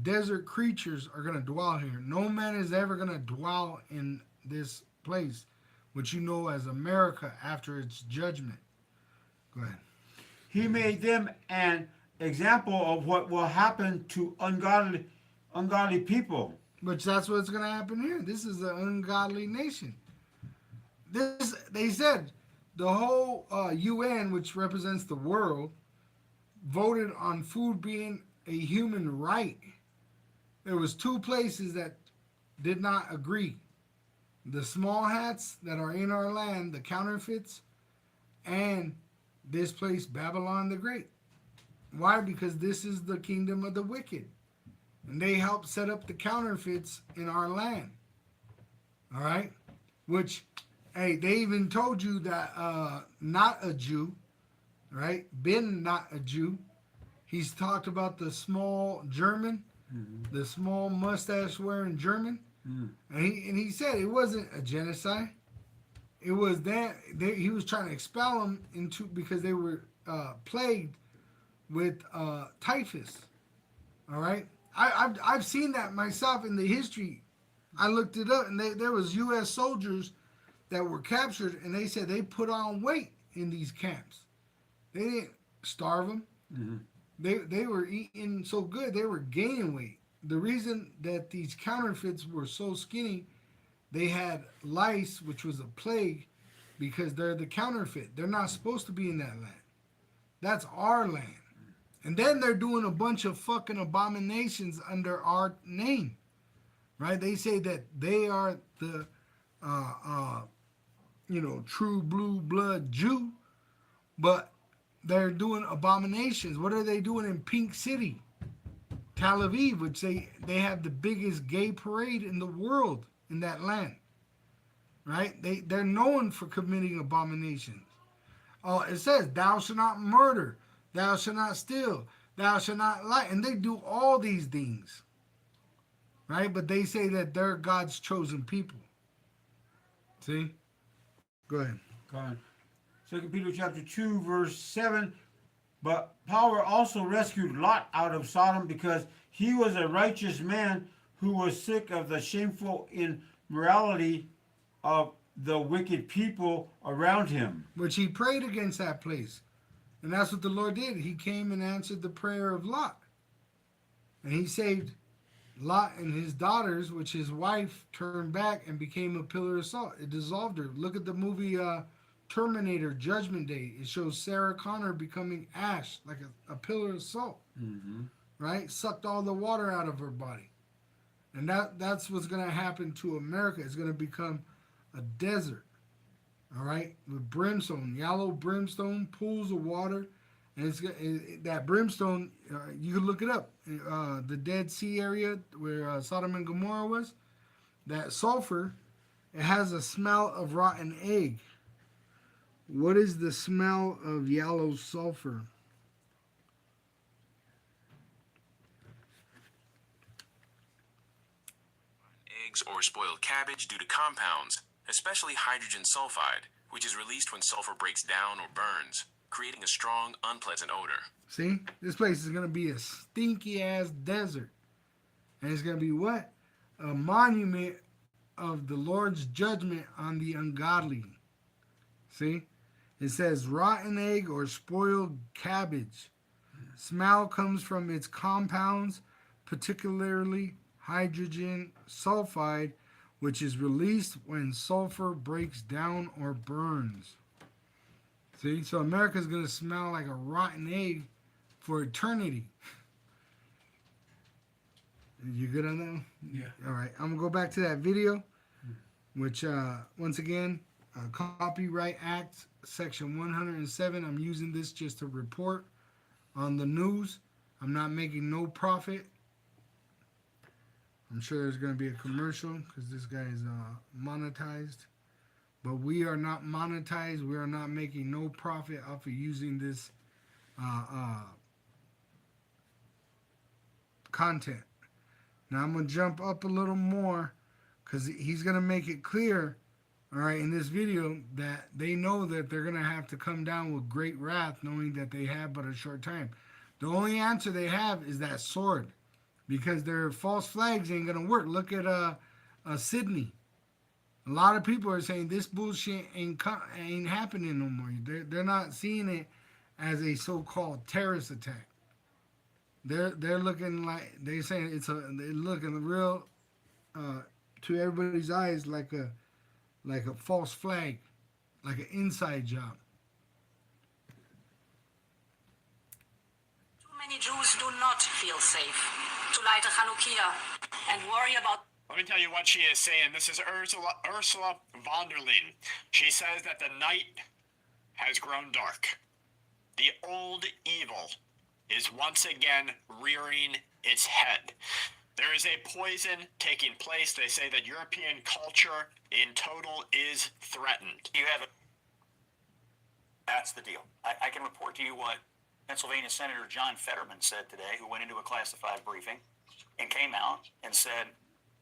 desert creatures are going to dwell here. No man is ever going to dwell in this place, which you know as America after its judgment. Go ahead. He made them an example of what will happen to ungodly people. Which that's what's going to happen here. This is an ungodly nation. They said the whole UN, which represents the world, voted on food being a human right. There was 2 places that did not agree. The small hats that are in our land, the counterfeits, and this place, Babylon the Great. Why? Because this is the kingdom of the wicked. And they help set up the counterfeits in our land. All right? Which, hey, they even told you that not a Jew, right? Ben, not a Jew. He's talked about the small German, the small mustache wearing German. And he said it wasn't a genocide. It was that he was trying to expel them into because they were plagued with typhus. All right, I've seen that myself in the history. I looked it up, and there was U.S. soldiers that were captured, and they said they put on weight in these camps. They didn't starve them. They were eating so good they were gaining weight. The reason that these counterfeits were so skinny, they had lice, which was a plague, because they're the counterfeit. They're not supposed to be in that land. That's our land. And then they're doing a bunch of fucking abominations under our name, right? They say that they are the, true blue blood Jew, but they're doing abominations. What are they doing in Pink City, Tel Aviv, which they have the biggest gay parade in the world in that land, right? They're known for committing abominations. It says, thou shalt not murder, thou shalt not steal, thou shalt not lie. And they do all these things, right? But they say that they're God's chosen people. See? Go ahead. Go ahead. 2 Peter chapter 2, verse 7. But power also rescued Lot out of Sodom because he was a righteous man who was sick of the shameful immorality of the wicked people around him. Which he prayed against that place. And that's what the Lord did. He came and answered the prayer of Lot. And he saved Lot and his daughters, which his wife turned back and became a pillar of salt. It dissolved her. Look at the movie Terminator, Judgment Day. It shows Sarah Connor becoming ash, like a pillar of salt. Right? Sucked all the water out of her body. And that's what's going to happen to America. It's going to become a desert. All right? With brimstone, yellow brimstone, pools of water. And that brimstone, you can look it up. The Dead Sea area where Sodom and Gomorrah was, that sulfur, it has a smell of rotten egg. What is the smell of yellow sulfur? Eggs or spoiled cabbage due to compounds, especially hydrogen sulfide, which is released when sulfur breaks down or burns, creating a strong, unpleasant odor. See? This place is going to be a stinky-ass desert. And it's going to be what? A monument of the Lord's judgment on the ungodly. See? It says rotten egg or spoiled cabbage. Smell comes from its compounds, particularly hydrogen sulfide, which is released when sulfur breaks down or burns. See? So America's going to smell like a rotten egg for eternity. You good on that one? Yeah. All right. I'm going to go back to that video, which, once again, Copyright Act, Section 107. I'm using this just to report on the news. I'm not making no profit. I'm sure there's going to be a commercial because this guy is monetized. But we are not monetized. We are not making no profit off of using this content. Now I'm going to jump up a little more because he's going to make it clear, all right, in this video that they know that they're going to have to come down with great wrath knowing that they have but a short time. The only answer they have is that sword because their false flags ain't going to work. Look at Sydney. A lot of people are saying this bullshit ain't happening no more. They're not seeing it as a so-called terrorist attack. They're looking like they're saying they're looking real to everybody's eyes like a false flag, like an inside job. Too many Jews do not feel safe to light a Hanukkah and worry about. Let me tell you what she is saying. This is Ursula von der Leyen. She says that the night has grown dark. The old evil is once again rearing its head. There is a poison taking place. They say that European culture in total is threatened. You have a. That's the deal. I can report to you what Pennsylvania Senator John Fetterman said today, who went into a classified briefing and came out and said,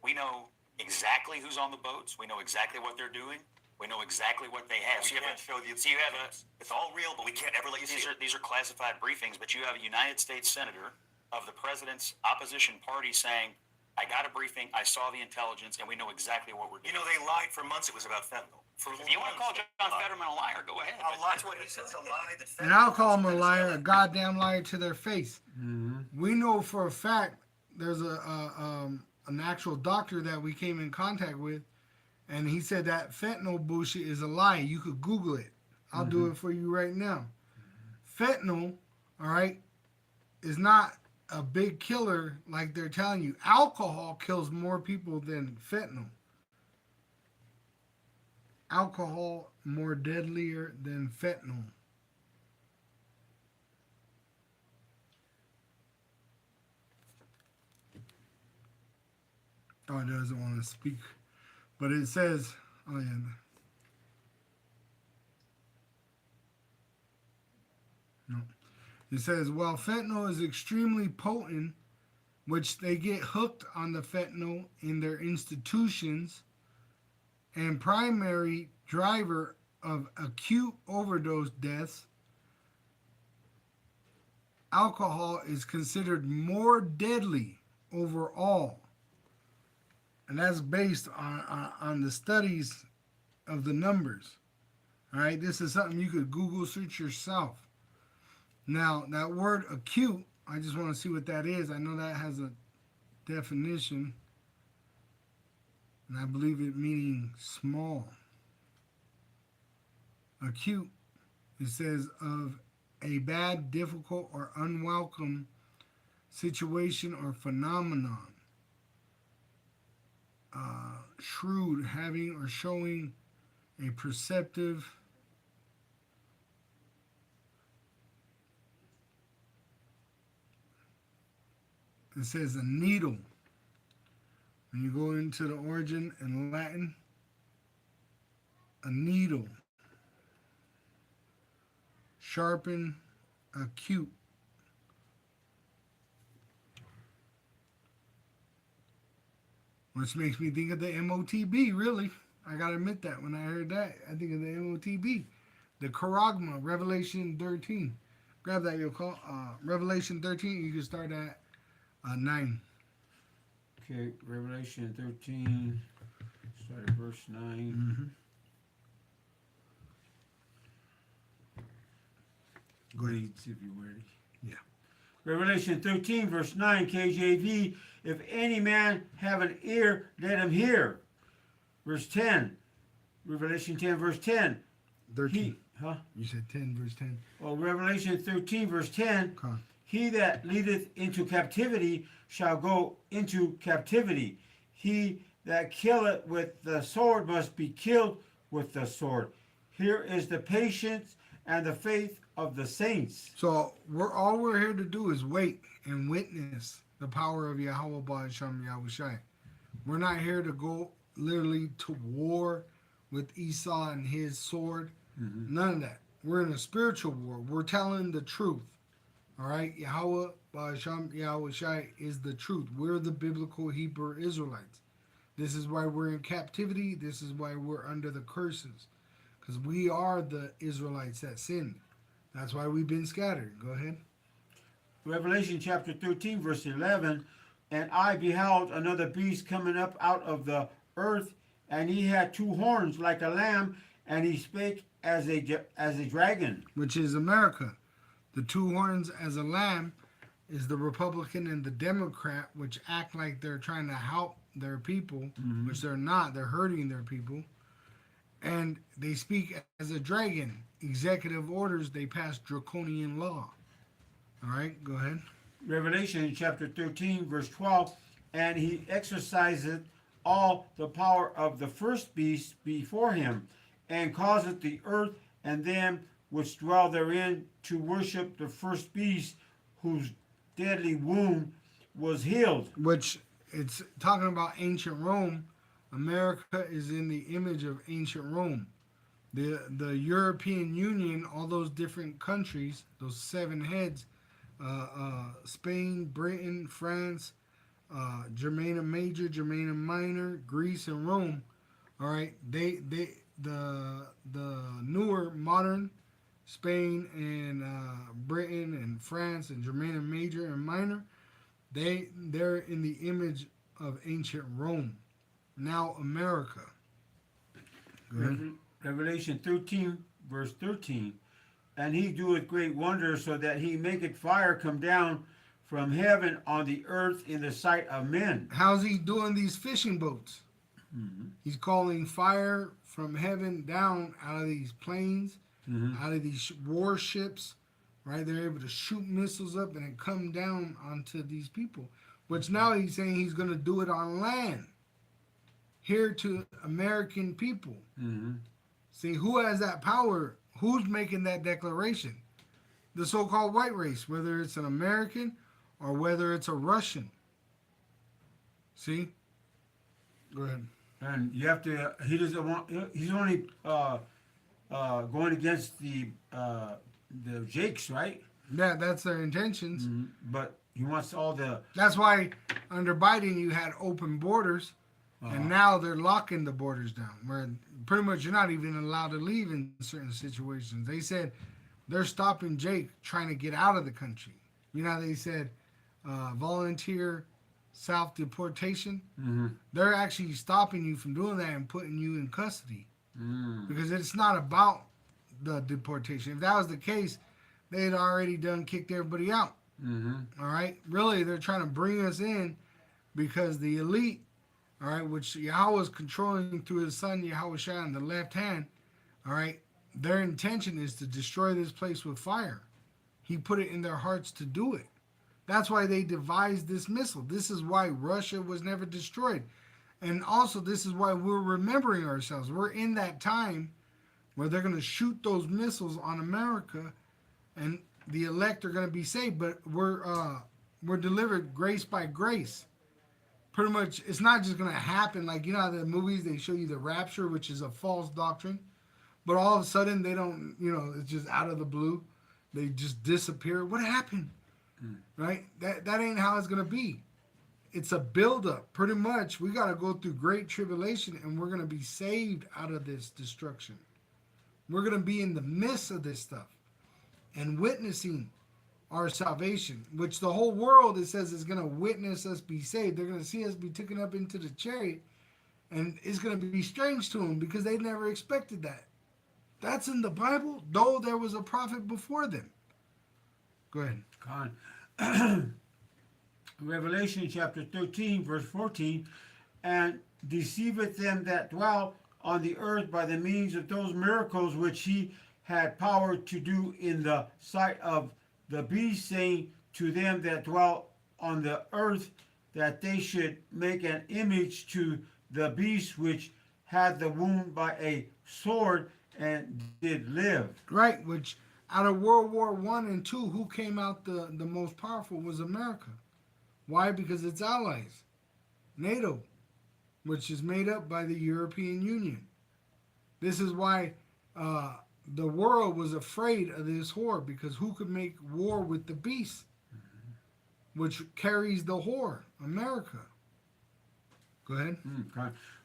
we know exactly who's on the boats. We know exactly what they're doing. We know exactly what they have. So you have it's all real, but we can't ever let you see it. These are classified briefings, but you have a United States Senator of the president's opposition party saying, I got a briefing, I saw the intelligence, and we know exactly what we're doing. You know, they lied for months. It was about fentanyl. If you want to call John Fetterman a liar, go ahead. That's what he said. It's a lie. And I'll call him a liar, a goddamn liar to their face. Mm-hmm. We know for a fact there's an actual doctor that we came in contact with, and he said that fentanyl bullshit is a lie. You could Google it. I'll do it for you right now. Fentanyl, all right, is not a big killer like they're telling you. Alcohol kills more people than fentanyl. Alcohol more deadlier than fentanyl. Oh, it doesn't want to speak. But it says, oh yeah. No. It says, while fentanyl is extremely potent, which they get hooked on the fentanyl in their institutions, and primary driver of acute overdose deaths, alcohol is considered more deadly overall. And that's based on the studies of the numbers. All right, this is something you could Google search yourself. Now, that word acute, I just want to see what that is. I know that has a definition, and I believe it meaning small. Acute, it says of a bad, difficult, or unwelcome situation or phenomenon. Shrewd, having or showing a perceptive it says a needle. When you go into the origin in Latin, a needle. Sharpen, acute. Which makes me think of the MOTB, really. I gotta admit that when I heard that, I think of the MOTB. The Charagma, Revelation 13. Grab that, you'll call. Revelation 13, you can start at 9. Okay, Revelation 13, start at verse 9. Go ahead. Read, see if you're ready. Yeah. Revelation 13, verse 9, KJV, if any man have an ear, let him hear. Verse 10, Revelation 10, verse 10. 13. Huh? You said 10, verse 10. Well, Revelation 13, verse 10, Okay. he that leadeth into captivity shall go into captivity. He that killeth with the sword must be killed with the sword. Here is the patience and the faith of the saints. So all we're here to do is wait and witness the power of Yahweh Ba'asham Yahushai. We're not here to go literally to war with Esau and his sword. None of that. We're in a spiritual war. We're telling the truth. All right? Yahweh Ba'asham Yahushai is the truth. We're the biblical Hebrew Israelites. This is why we're in captivity. This is why we're under the curses. Because we are the Israelites that sinned. That's why we've been scattered. Go ahead. Revelation chapter 13, verse 11, and I beheld another beast coming up out of the earth, and he had 2 horns like a lamb, and he spake as a dragon. Which is America. The 2 horns as a lamb is the Republican and the Democrat, which act like they're trying to help their people, which they're not. They're hurting their people. And they speak as a dragon. Executive orders, they pass draconian law. All right, go ahead. Revelation chapter 13, verse 12, and he exerciseth all the power of the first beast before him, and causeth the earth and them which dwell therein to worship the first beast, whose deadly wound was healed. Which it's talking about ancient Rome. America is in the image of ancient Rome. The European Union, all those different countries, those 7 heads, Spain, Britain, France, Germania Major, Germania Minor, Greece, and Rome. All right, the newer modern Spain and Britain and France and Germania Major and Minor, they're in the image of ancient Rome. Now America. Revelation 13, verse 13. And he doeth great wonders, so that he maketh fire come down from heaven on the earth in the sight of men. How's he doing these fishing boats? He's calling fire from heaven down out of these planes, out of these warships, right? They're able to shoot missiles up and it come down onto these people. Which now he's saying he's going to do it on land. Here to American people. See, who has that power? Who's making that declaration? The so-called white race, whether it's an American or whether it's a Russian. See? Go ahead. And you have to, he doesn't want, he's only going against the Jakes, right? Yeah, that's their intentions. But he wants all the... That's why under Biden you had open borders, and now they're locking the borders down, where pretty much you're not even allowed to leave in certain situations. They said they're stopping Jake trying to get out of the country. You know how they said volunteer self-deportation? They're actually stopping you from doing that and putting you in custody. Because it's not about the deportation. If that was the case, they'd already done kicked everybody out. All right? Really, they're trying to bring us in because the elite, all right, which Yahweh is controlling through his son Yahweh Shai on the left hand, all right, their intention is to destroy this place with fire. He put it in their hearts to do it. That's why they devised this missile. This is why Russia was never destroyed. And also, this is why we're remembering ourselves. We're in that time where they're going to shoot those missiles on America, and the elect are going to be saved. But we're delivered grace by grace. Pretty much, it's not just going to happen. Like, you know how the movies, they show you the rapture, which is a false doctrine. But all of a sudden, they don't, you know, it's just out of the blue. They just disappear. What happened? Right? That ain't how it's going to be. It's a buildup. Pretty much, we got to go through great tribulation, and we're going to be saved out of this destruction. We're going to be in the midst of this stuff and witnessing our salvation, which the whole world, it says, is going to witness us be saved. They're going to see us be taken up into the chariot, and it's going to be strange to them because they never expected that. That's in the Bible, though there was a prophet before them. Go ahead. Con. Revelation chapter 13, verse 14, and deceiveth them that dwell on the earth by the means of those miracles which he had power to do in the sight of the beast, saying to them that dwell on the earth that they should make an image to the beast which had the wound by a sword and did live. Right, which out of World War I and II, who came out the most powerful was America. Why? Because it's allies. NATO, which is made up by the European Union. This is why the world was afraid of this whore, because who could make war with the beast, which carries the whore? America. Go ahead.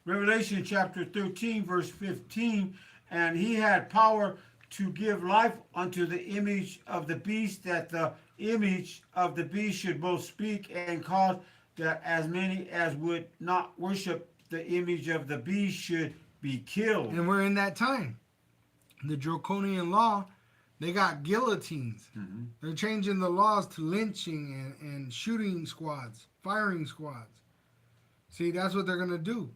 Revelation chapter 13, verse 15, and he had power to give life unto the image of the beast, that the image of the beast should both speak and cause that as many as would not worship the image of the beast should be killed. And we're in that time. The draconian law, they got guillotines. They're changing the laws to lynching and shooting squads, firing squads. See, that's what they're going to do.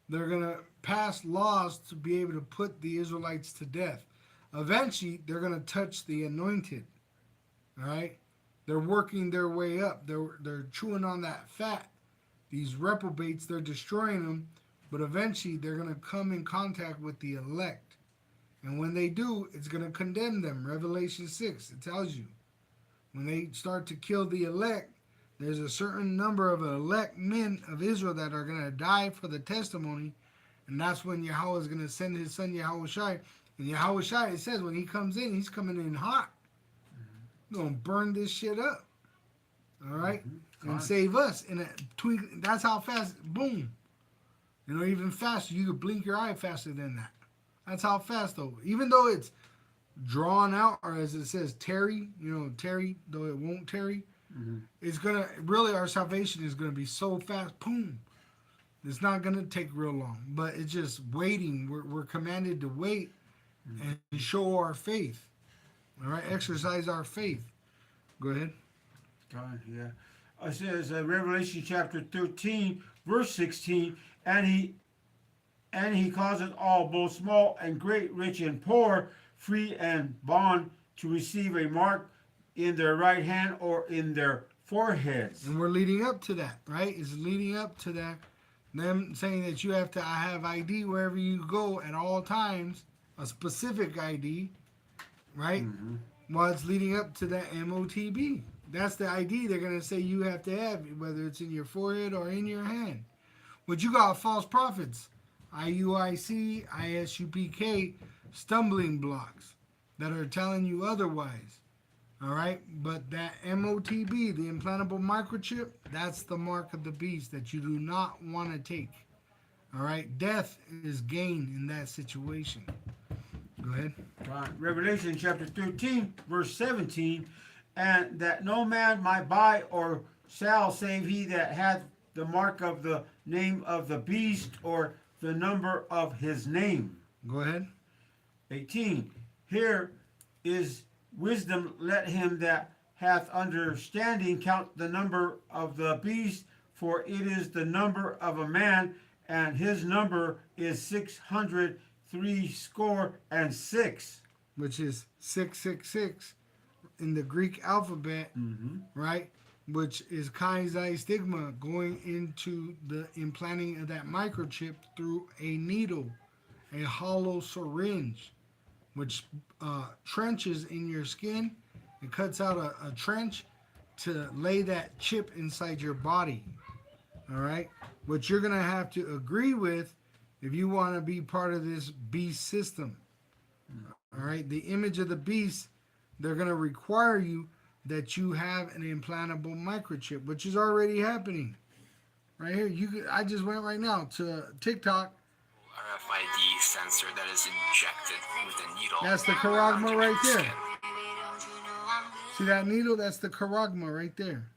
They're going to pass laws to be able to put the Israelites to death. Eventually, they're going to touch the anointed. All right? They're working their way up. They're chewing on that fat. These reprobates, they're destroying them. But eventually, they're going to come in contact with the elect. And when they do, it's going to condemn them. Revelation 6, it tells you. when they start to kill the elect, there's a certain number of elect men of Israel that are going to die for the testimony. And that's when Yahweh is going to send his son Yahweh Shai. And Yahweh Shai, it says, when he comes in, he's coming in hot. He's going to burn this shit up. All right? And save us. And that's how fast, boom. You know, even faster. You could blink your eye faster than that. That's how fast, though. Even though it's drawn out, or as it says, tarry, you know, tarry, though it won't tarry, it's going to, really, our salvation is going to be so fast, boom. It's not going to take real long, but it's just waiting. We're commanded to wait and show our faith. All right, exercise our faith. Go ahead. God, yeah. It says Revelation chapter 13, verse 16, and he causes all, both small and great, rich and poor, free and bond, to receive a mark in their right hand or in their foreheads. And we're leading up to that, right? It's leading up to that. Them saying that you have to have ID wherever you go at all times, a specific ID, right? While it's leading up to that MOTB. That's the ID they're going to say you have to have, whether it's in your forehead or in your hand. But you got false prophets, IUIC, ISUPK, stumbling blocks that are telling you otherwise. All right, but that MOTB, the implantable microchip, that's the mark of the beast that you do not want to take. All right, death is gain in that situation. Go ahead. Revelation chapter 13, verse 17, and that no man might buy or sell save he that hath the mark of the name of the beast or the number of his name. Go ahead. 18. Here is wisdom, let him that hath understanding count the number of the beast, for it is the number of a man, and his number is 666. Which is 666 in the Greek alphabet, right? Which is Chi Xi Stigma, going into the implanting of that microchip through a needle, a hollow syringe, which trenches in your skin. It cuts out a trench to lay that chip inside your body. All right, which you're gonna have to agree with if you want to be part of this beast system. All right, the image of the beast, they're gonna require you that you have an implantable microchip, which is already happening. Right here, I just went right now to TikTok. RFID sensor that is injected with a needle. That's the charagma right there. See that needle? That's the charagma right there.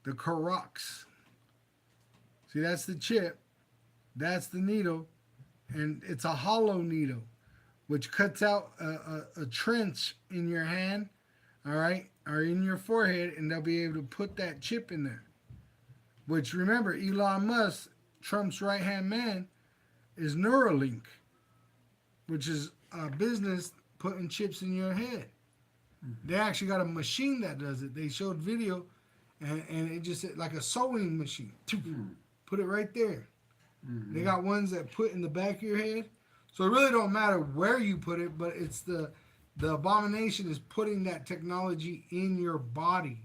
The Karox. See, that's the chip. That's the needle. And it's a hollow needle, which cuts out a trench in your hand, all right, or in your forehead, and they'll be able to put that chip in there. Which, remember, Elon Musk, Trump's right-hand man, is Neuralink, which is a business putting chips in your head. They actually got a machine that does it. They showed video, and it just like a sewing machine. Put it right there. They got ones that put in the back of your head. So it really don't matter where you put it, but it's the abomination is putting that technology in your body,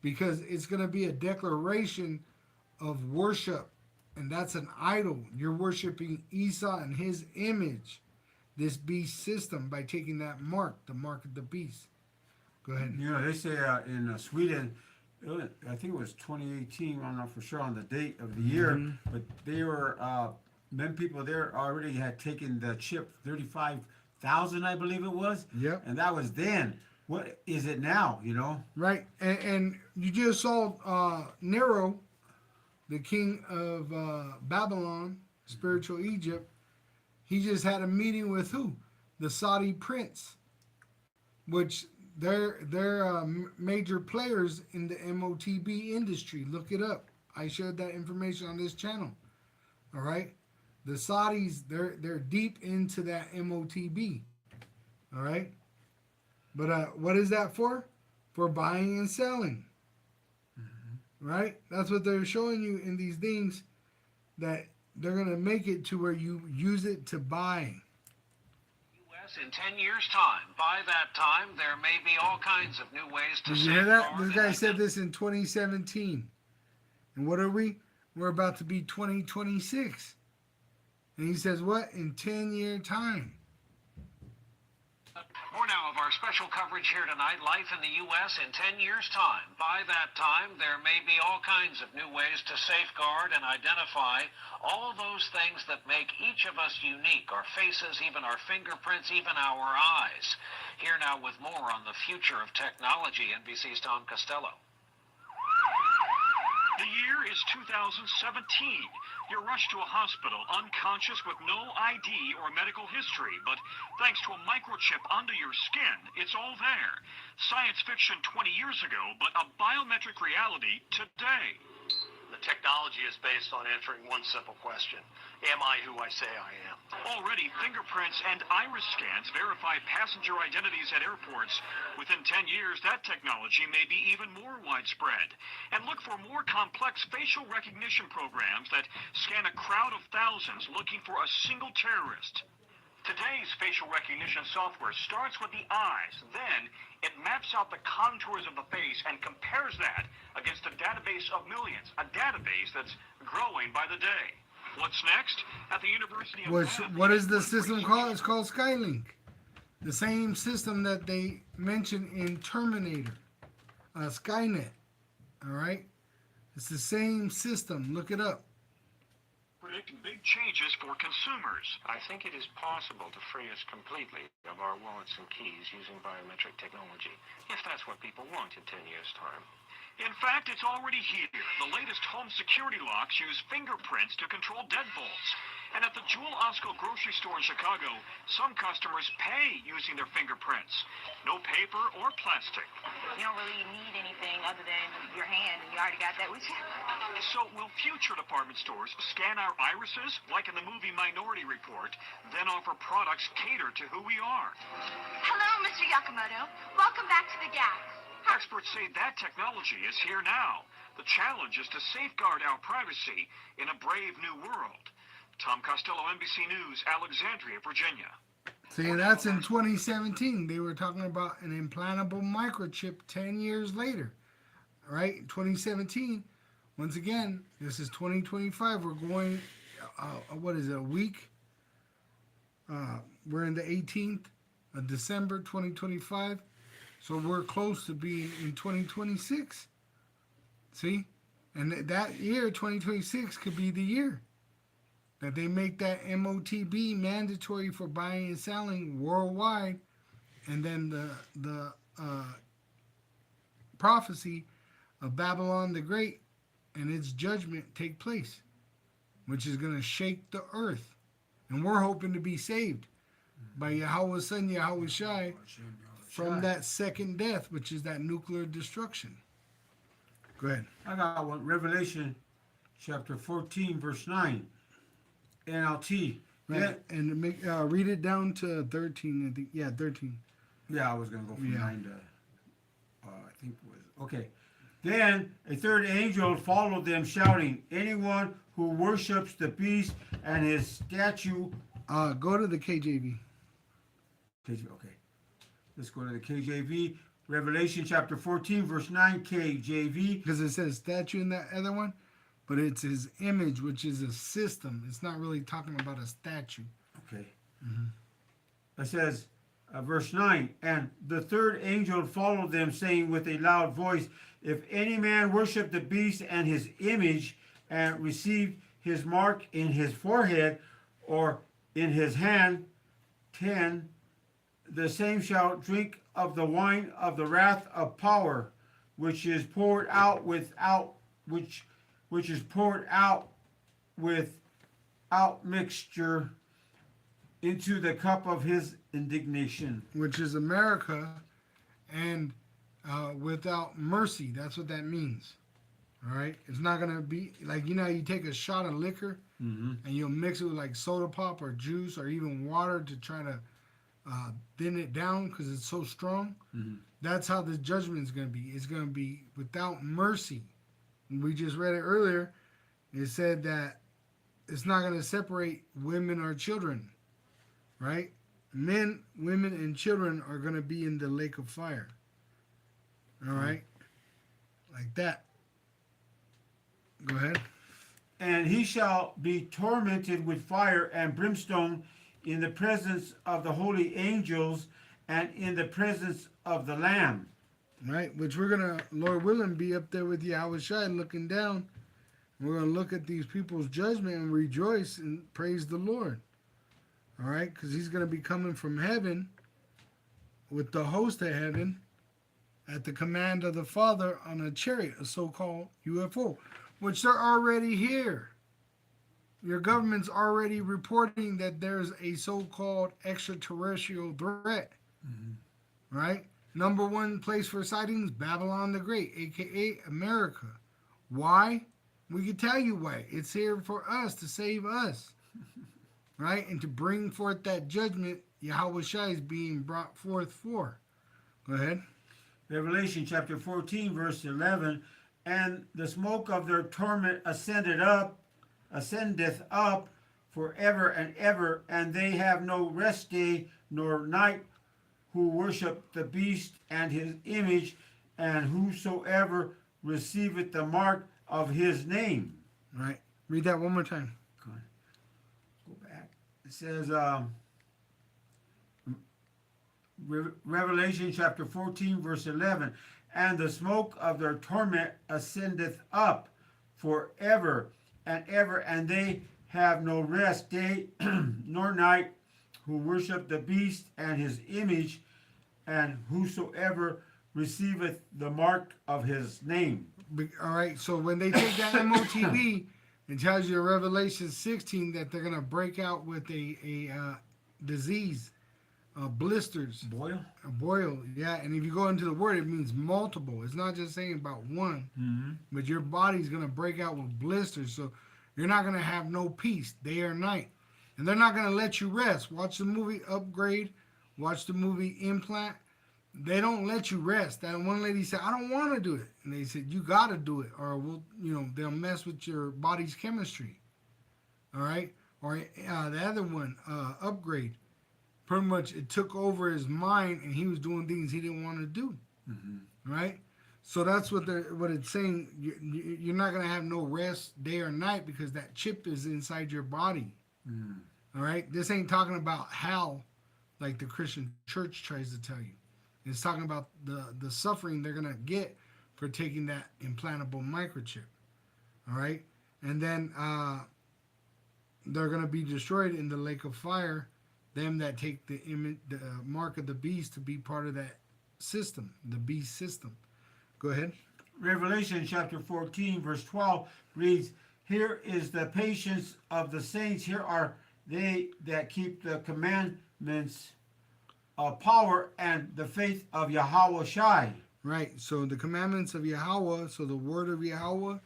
because it's going to be a declaration of worship. And that's an idol. You're worshiping Esau and his image, this beast system, by taking that mark, the mark of the beast. Go ahead. You know, they say in Sweden, I think it was 2018, I'm not for sure on the date of the year, but they were, many people there already had taken the chip, 35,000, I believe it was. Yep. And that was then. What is it now, you know? Right. And you just saw Nero, the king of Babylon, spiritual Egypt. He just had a meeting with who? The Saudi prince, which they're major players in the MOTB industry. Look it up. I shared that information on this channel. All right. The Saudis, they're deep into that MOTB. All right. But what is that for? For buying and selling. Right? That's what they're showing you in these things, that they're going to make it to where you use it to buy. U.S. In 10 years' time. By that time, there may be all kinds of new ways to Did you hear that? safeguard This guy and said this in 2017. And what are we? We're about to be 2026. And he says, what? In 10-year time. More now of our special coverage here tonight, life in the U.S. in 10 years' time. By that time, there may be all kinds of new ways to safeguard and identify all those things that make each of us unique, our faces, even our fingerprints, even our eyes. Here now with more on the future of technology, NBC's Tom Costello. The year is 2017. You're rushed to a hospital unconscious with no ID or medical history, but thanks to a microchip under your skin, it's all there. Science fiction 20 years ago, but a biometric reality today. The technology is based on answering one simple question. Am I who I say I am? Already, fingerprints and iris scans verify passenger identities at airports. Within 10 years, that technology may be even more widespread. And look for more complex facial recognition programs that scan a crowd of thousands looking for a single terrorist. Today's facial recognition software starts with the eyes. Then it maps out the contours of the face and compares that against a database of millions, a database that's growing by the day. What's next? At the University of What is the system called? It's called Skylink. The same system that they mentioned in Terminator, Skynet. All right? It's the same system. Look it up. Predict big changes for consumers. I think it is possible to free us completely of our wallets and keys using biometric technology, if that's what people want in 10 years' time. In fact, it's already here. The latest home security locks use fingerprints to control deadbolts. And at the Jewel Osco grocery store in Chicago, some customers pay using their fingerprints. No paper or plastic. You don't really need anything other than your hand, and you already got that with you. So will future department stores scan our irises, like in the movie Minority Report, then offer products catered to who we are? Hello, Mr. Yakamoto. Welcome back to the Gap. Experts say that technology is here now. The challenge is to safeguard our privacy in a brave new world. Tom Costello, NBC News, Alexandria, Virginia. See, that's in 2017. They were talking about an implantable microchip 10 years later. All right, 2017. Once again, this is 2025. We're going, what is it, a week? We're in the 18th of December, 2025. So we're close to being in 2026. See? And that year, 2026, could be the year that they make that MOTB mandatory for buying and selling worldwide, and then the prophecy of Babylon the Great and its judgment take place, which is going to shake the earth. And we're hoping to be saved by Yahweh Son, Yahweh Shai, from that second death, which is that nuclear destruction. Go ahead. I got one. Revelation chapter 14, verse 9. NLT. Right. Yeah. And make, read it down to 13. I think. Yeah, 13. Yeah, I was going to go from Yeah. 9 to, I think it was, okay. Then a third angel followed them, shouting, anyone who worships the beast and his statue. Go to the KJV. Okay. Let's go to the KJV. Revelation chapter 14, verse 9, KJV. Because it says statue in that other one, but it's his image, which is a system. It's not really talking about a statue. Okay. It says, verse 9, and the third angel followed them, saying with a loud voice, if any man worship the beast and his image, and receive his mark in his forehead or in his hand, 10, the same shall drink of the wine of the wrath of power, which is poured out without mixture into the cup of his indignation. Which is America, and without mercy. That's what that means. All right? It's not going to be, like, you know, you take a shot of liquor, and you'll mix it with, like, soda pop or juice or even water to try to thin it down because it's so strong. That's how the judgment is going to be. It's going to be without mercy. And we just read it earlier. It said that it's not going to separate women or children, right? men, women, and children are going to be in the lake of fire. All right? Like that. Go ahead. And he shall be tormented with fire and brimstone in the presence of the holy angels and in the presence of the Lamb. Right? Which we're going to, Lord willing, be up there with Yahweh Shai looking down. We're going to look at these people's judgment and rejoice and praise the Lord. All right? Because he's going to be coming from heaven with the host of heaven at the command of the Father on a chariot, a so-called UFO, which they're already here. Your government's already reporting that there's a so-called extraterrestrial threat. Right? Number one place for sightings, Babylon the Great, a.k.a. America. Why? We can tell you why. It's here for us, to save us. Right? And to bring forth that judgment Yahweh Shai is being brought forth for. Go ahead. Revelation chapter 14, verse 11. And the smoke of their torment ascendeth up forever and ever, and they have no rest day nor night, who worship the beast and his image, and whosoever receiveth the mark of his name. Right. Read that one more time. Go back. It says, Revelation chapter 14, verse 11. And the smoke of their torment ascendeth up forever and ever, and they have no rest day nor night, who worship the beast and his image, and whosoever receiveth the mark of his name. All right, so when they take that MOTB, it tells you in Revelation 16 that they're going to break out with a disease, blisters. A boil, yeah. And if you go into the word, it means multiple. It's not just saying about one, but your body's going to break out with blisters. So you're not going to have no peace day or night. And they're not going to let you rest. Watch the movie Upgrade. Watch the movie Implant. They don't let you rest. That one lady said, I don't want to do it. And they said, you got to do it, or they'll mess with your body's chemistry. All right? Or the other one, Upgrade. Pretty much it took over his mind, and he was doing things he didn't want to do. Right? So that's what it's saying. You're not going to have no rest day or night because that chip is inside your body. All right? This ain't talking about hell like the Christian church tries to tell you. It's talking about the suffering they're going to get for taking that implantable microchip. All right? And then they're going to be destroyed in the lake of fire, them that take the mark of the beast to be part of that system, the beast system. Go ahead. Revelation chapter 14, verse 12 reads, Here is the patience of the saints. Here are they that keep the commandments of power and the faith of Yahweh Shai. Right. So the commandments of Yahweh, so the word of Yahweh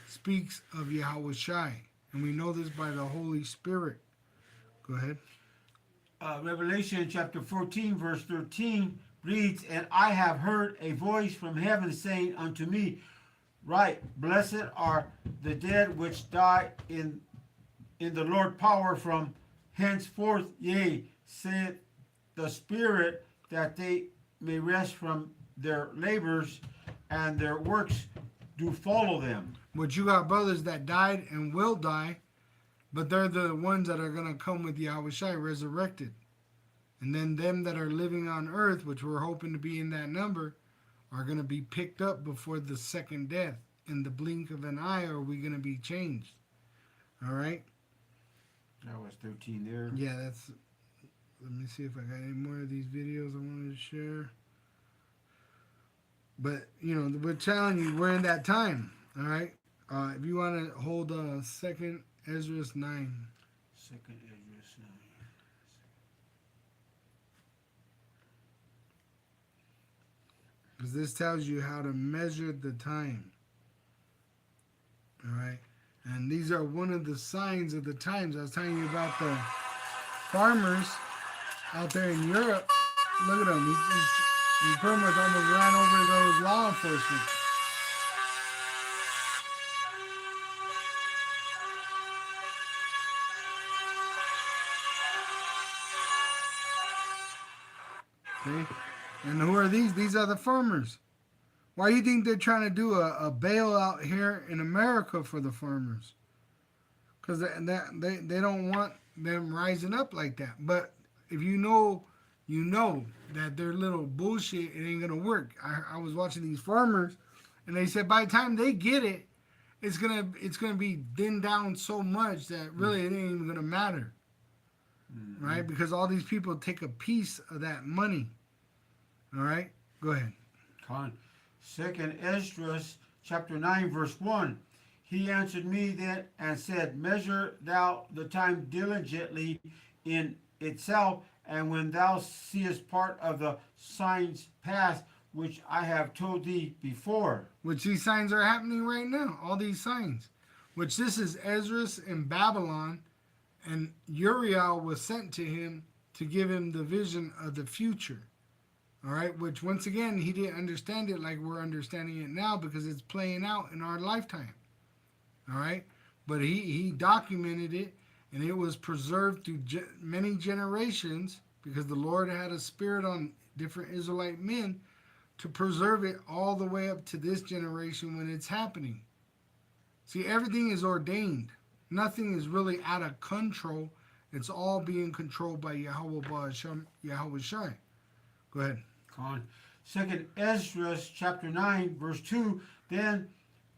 speaks of Yahweh Shai. And we know this by the Holy Spirit. Go ahead. Revelation chapter 14, verse 13 reads, And I have heard a voice from heaven saying unto me, Right, blessed are the dead which die in the Lord power from henceforth, yea, saith the Spirit, that they may rest from their labors, and their works do follow them. But you got brothers that died and will die, but they're the ones that are going to come with Yahweh Shai resurrected. And then them that are living on earth, which we're hoping to be in that number, are going to be picked up before the second death. In the blink of an eye, are we going to be changed? All right? That was 13 there. Yeah, that's... Let me see if I got any more of these videos I wanted to share. But, we're telling you, we're in that time. All right? If you want to hold 2nd Ezra 9. 2nd Ezra 9. Because this tells you how to measure the time. All right? And these are one of the signs of the times. I was telling you about the farmers out there in Europe. Look at him. He pretty much almost ran over those law enforcement. See? And who are these? These are the farmers. Why do you think they're trying to do a bailout here in America for the farmers? Because they don't want them rising up like that. But if you know that their little bullshit, it ain't going to work. I was watching these farmers, and they said by the time they get it, it's gonna be thinned down so much that really it ain't even gonna matter, right? Because all these people take a piece of that money. All right, go ahead. Con. Second Esdras chapter 9 verse 1. He answered me then and said, measure thou the time diligently in itself, and when thou seest part of the signs pass, which I have told thee before. Which these signs are happening right now, all these signs. Which this is Esdras in Babylon, and Uriel was sent to him to give him the vision of the future. All right, which once again, he didn't understand it like we're understanding it now because it's playing out in our lifetime. All right, but he documented it, and it was preserved through many generations because the Lord had a spirit on different Israelite men to preserve it all the way up to this generation when it's happening. See, everything is ordained. Nothing is really out of control. It's all being controlled by Yahweh Ba'Hashem, Yahweh Shai. Go ahead. Con. Second Esdras chapter 9 verse 2. Then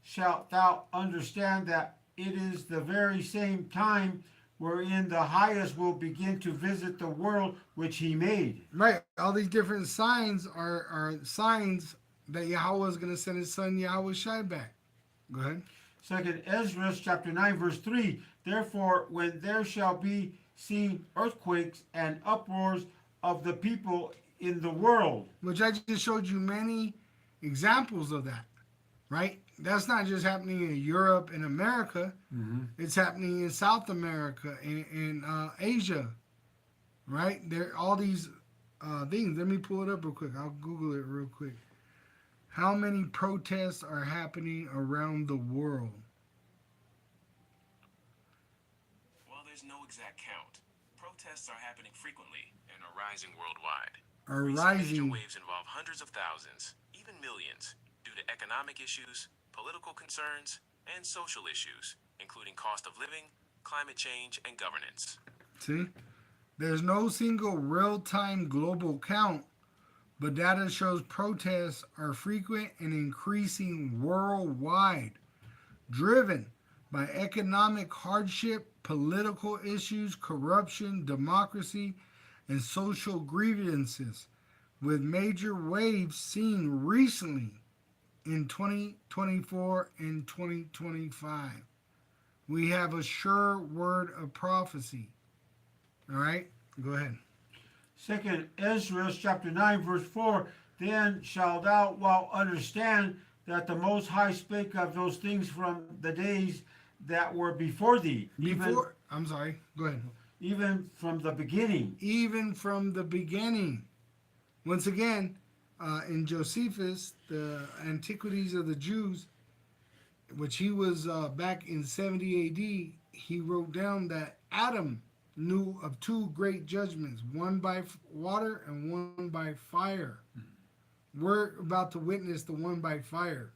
shalt thou understand that it is the very same time wherein the highest will begin to visit the world which he made. Right. All these different signs are signs that Yahweh is going to send his son Yahweh Shai back. Go ahead. Second Esdras chapter 9 verse 3. Therefore, when there shall be seen earthquakes and uproars of the people in the world. Which I just showed you many examples of that. Right? That's not just happening in Europe and America. It's happening in South America, in Asia, right? There are all these things. Let me pull it up real quick. I'll Google it real quick. How many protests are happening around the world? While there's no exact count, protests are happening frequently and are rising worldwide. Are Recent rising. major waves involve hundreds of thousands, even millions, due to economic issues, political concerns, and social issues, including cost of living, climate change, and governance. See? There's no single real-time global count, but data shows protests are frequent and increasing worldwide, driven by economic hardship, political issues, corruption, democracy, and social grievances, with major waves seen recently in 2024 and 2025. We have a sure word of prophecy. All right, go ahead. Second Esdras chapter 9 verse 4. Then shalt thou well understand that the Most High spake of those things from the days that were before thee. I'm sorry, go ahead. Even from the beginning. Even from the beginning. Once again, in Josephus, the Antiquities of the Jews, which he was back in 70 AD, he wrote down that Adam knew of two great judgments, one by water and one by fire. We're about to witness the one by fire.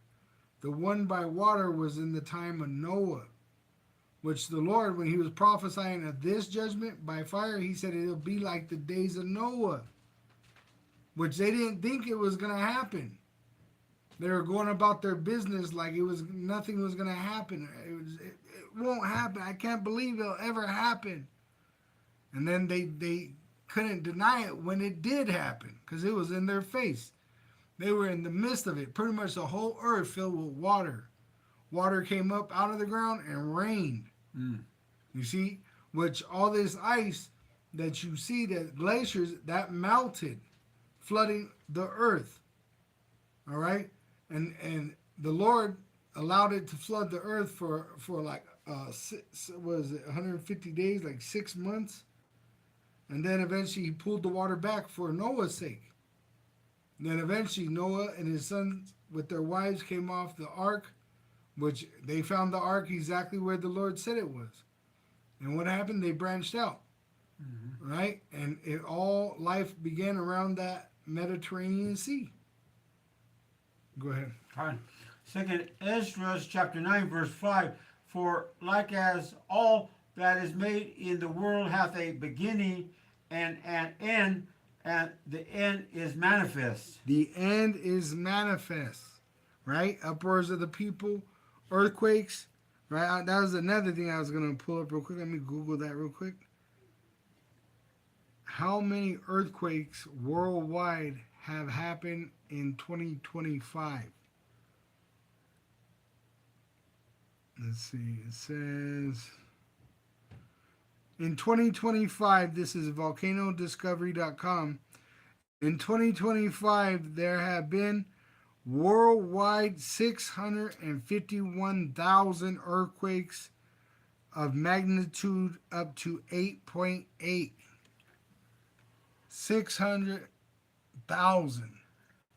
The one by water was in the time of Noah, which the Lord, when he was prophesying of this judgment by fire, he said it'll be like the days of Noah, which they didn't think it was going to happen. They were going about their business like nothing was going to happen. It won't happen. I can't believe it'll ever happen. And then they couldn't deny it when it did happen because it was in their face. They were in the midst of it. Pretty much the whole earth filled with water. Water came up out of the ground and rained. You see? Which all this ice that you see, the glaciers, that melted, flooding the earth. All right? And the Lord allowed it to flood the earth for like, 150 days, like 6 months. And then eventually he pulled the water back for Noah's sake. And then eventually Noah and his sons with their wives came off the ark, which they found the ark exactly where the Lord said it was. And what happened? They branched out, right? And all life began around that Mediterranean Sea. Go ahead. Fine. Second Ezra chapter 9 verse 5. For like as all that is made in the world hath a beginning and an end, and the end is manifest. The end is manifest, right? Uproars of the people, earthquakes, right? That was another thing I was going to pull up real quick. Let me Google that real quick. How many earthquakes worldwide have happened in 2025? Let's see. It says in 2025, this is volcanodiscovery.com. In 2025, there have been worldwide 651,000 earthquakes of magnitude up to 8.8. 600,000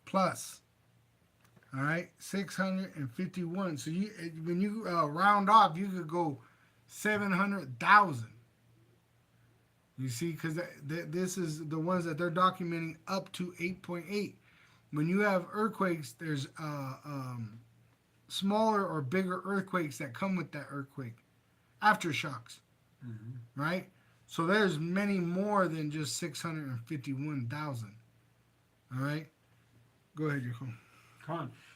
plus. All right, 651. So you, when you round off, you could go 700,000. You see, because this is the ones that they're documenting up to 8.8. When you have earthquakes, there's smaller or bigger earthquakes that come with that earthquake, aftershocks, right? So there's many more than just 651,000. All right, go ahead, Jacob.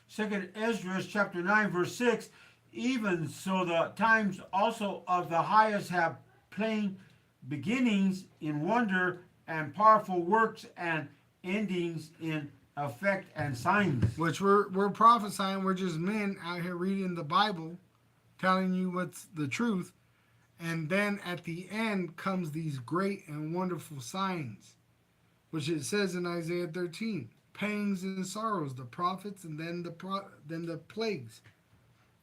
Second Ezra chapter 9 verse 6. Even so the times also of the highest have plain beginnings in wonder and powerful works and endings in effect and signs. Which we're prophesying. We're just men out here reading the Bible, telling you what's the truth. And then at the end comes these great and wonderful signs, which it says in Isaiah 13, pangs and sorrows, the prophets, and then the plagues.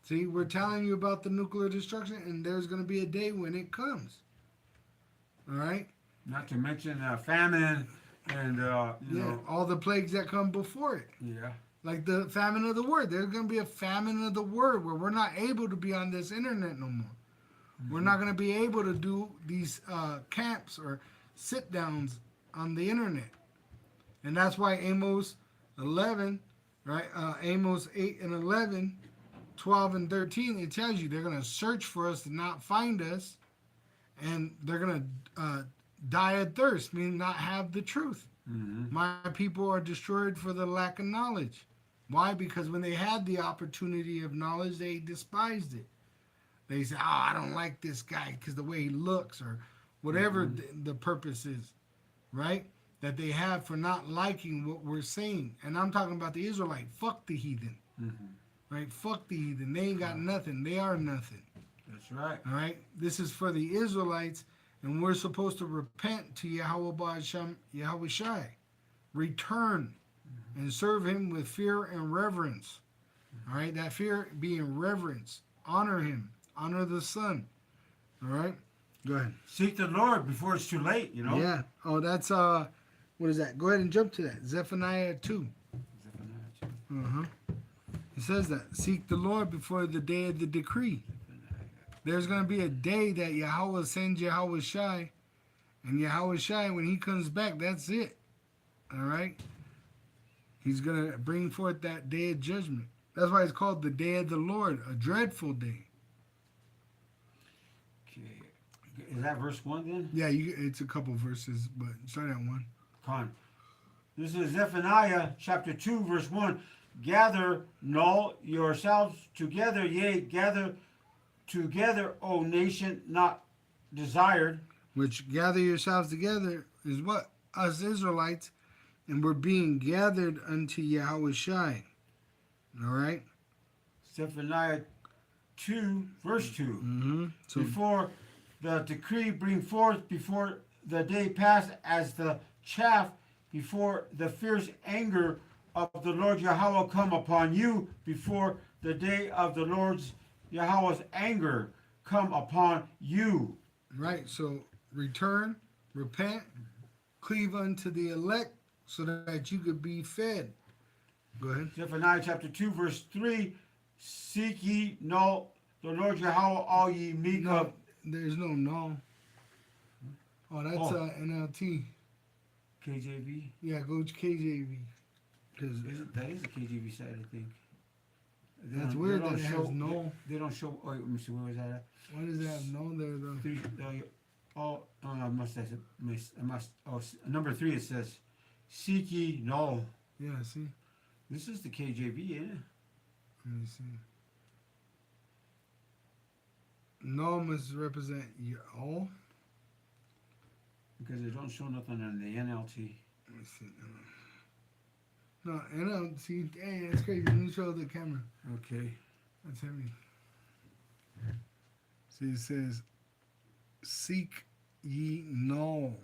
See, we're telling you about the nuclear destruction, and there's going to be a day when it comes. All right? Not to mention famine and, you know. all the plagues that come before it. Yeah. Like the famine of the word. There's going to be a famine of the word where we're not able to be on this internet no more. We're not going to be able to do these camps or sit-downs on the internet. And that's why Amos 11, right? Amos 8 and 11, 12 and 13, it tells you they're going to search for us to not find us. And they're going to die of thirst, meaning not have the truth. My people are destroyed for the lack of knowledge. Why? Because when they had the opportunity of knowledge, they despised it. They say, oh, I don't like this guy because the way he looks or whatever the purpose is, right? That they have for not liking what we're saying. And I'm talking about the Israelite. Fuck the heathen, right? Fuck the heathen. They ain't got nothing. They are nothing. That's right. All right? This is for the Israelites, and we're supposed to repent to Yahweh Ba'ashem, Yahweh Shai. Return and serve him with fear and reverence. All right? That fear being reverence. Honor him. Honor the Son. All right? Go ahead. Seek the Lord before it's too late, you know? Yeah. Oh, that's, what is that? Go ahead and jump to that. Zephaniah 2. It says that. Seek the Lord before the day of the decree. There's going to be a day that Yahweh sends Yahweh Shai. And Yahweh Shai, when he comes back, that's it. All right? He's going to bring forth that day of judgment. That's why it's called the day of the Lord, a dreadful day. Is that verse 1 then? Yeah, it's a couple verses, but start at 1. This is Zephaniah chapter 2, verse 1. Gather null yourselves together, yea, gather together, O nation not desired. Which gather yourselves together is what? Us Israelites, and we're being gathered unto Yahweh Shai. All right? Zephaniah 2, verse 2. So before the decree bring forth, before the day pass, as the chaff, before the fierce anger of the Lord Yahweh come upon you, before the day of the Lord's Yahweh's anger come upon you. Right, so return, repent, cleave unto the elect, so that you could be fed. Go ahead. Zephaniah chapter 2, verse 3. Seek ye no the Lord Yahweh, all ye meek of. There's no. Oh, that's NLT. KJV. Yeah, go to KJV. Because That is a KJV site, I think. They that's don't- weird they that don't it show, has no. They don't show. Oh, let me see. Where was that at? Why does it have no there though? Three. I must have. I must. Oh, number 3. It says, "Seek ye no." Yeah, see. This is the KJV, isn't it? Let me see. No must represent you all. Because they don't show nothing on the NLT. Let me see. No, NLT. Hey, that's crazy. Let me show the camera. Okay. That's heavy. See, it says, "Seek ye no,"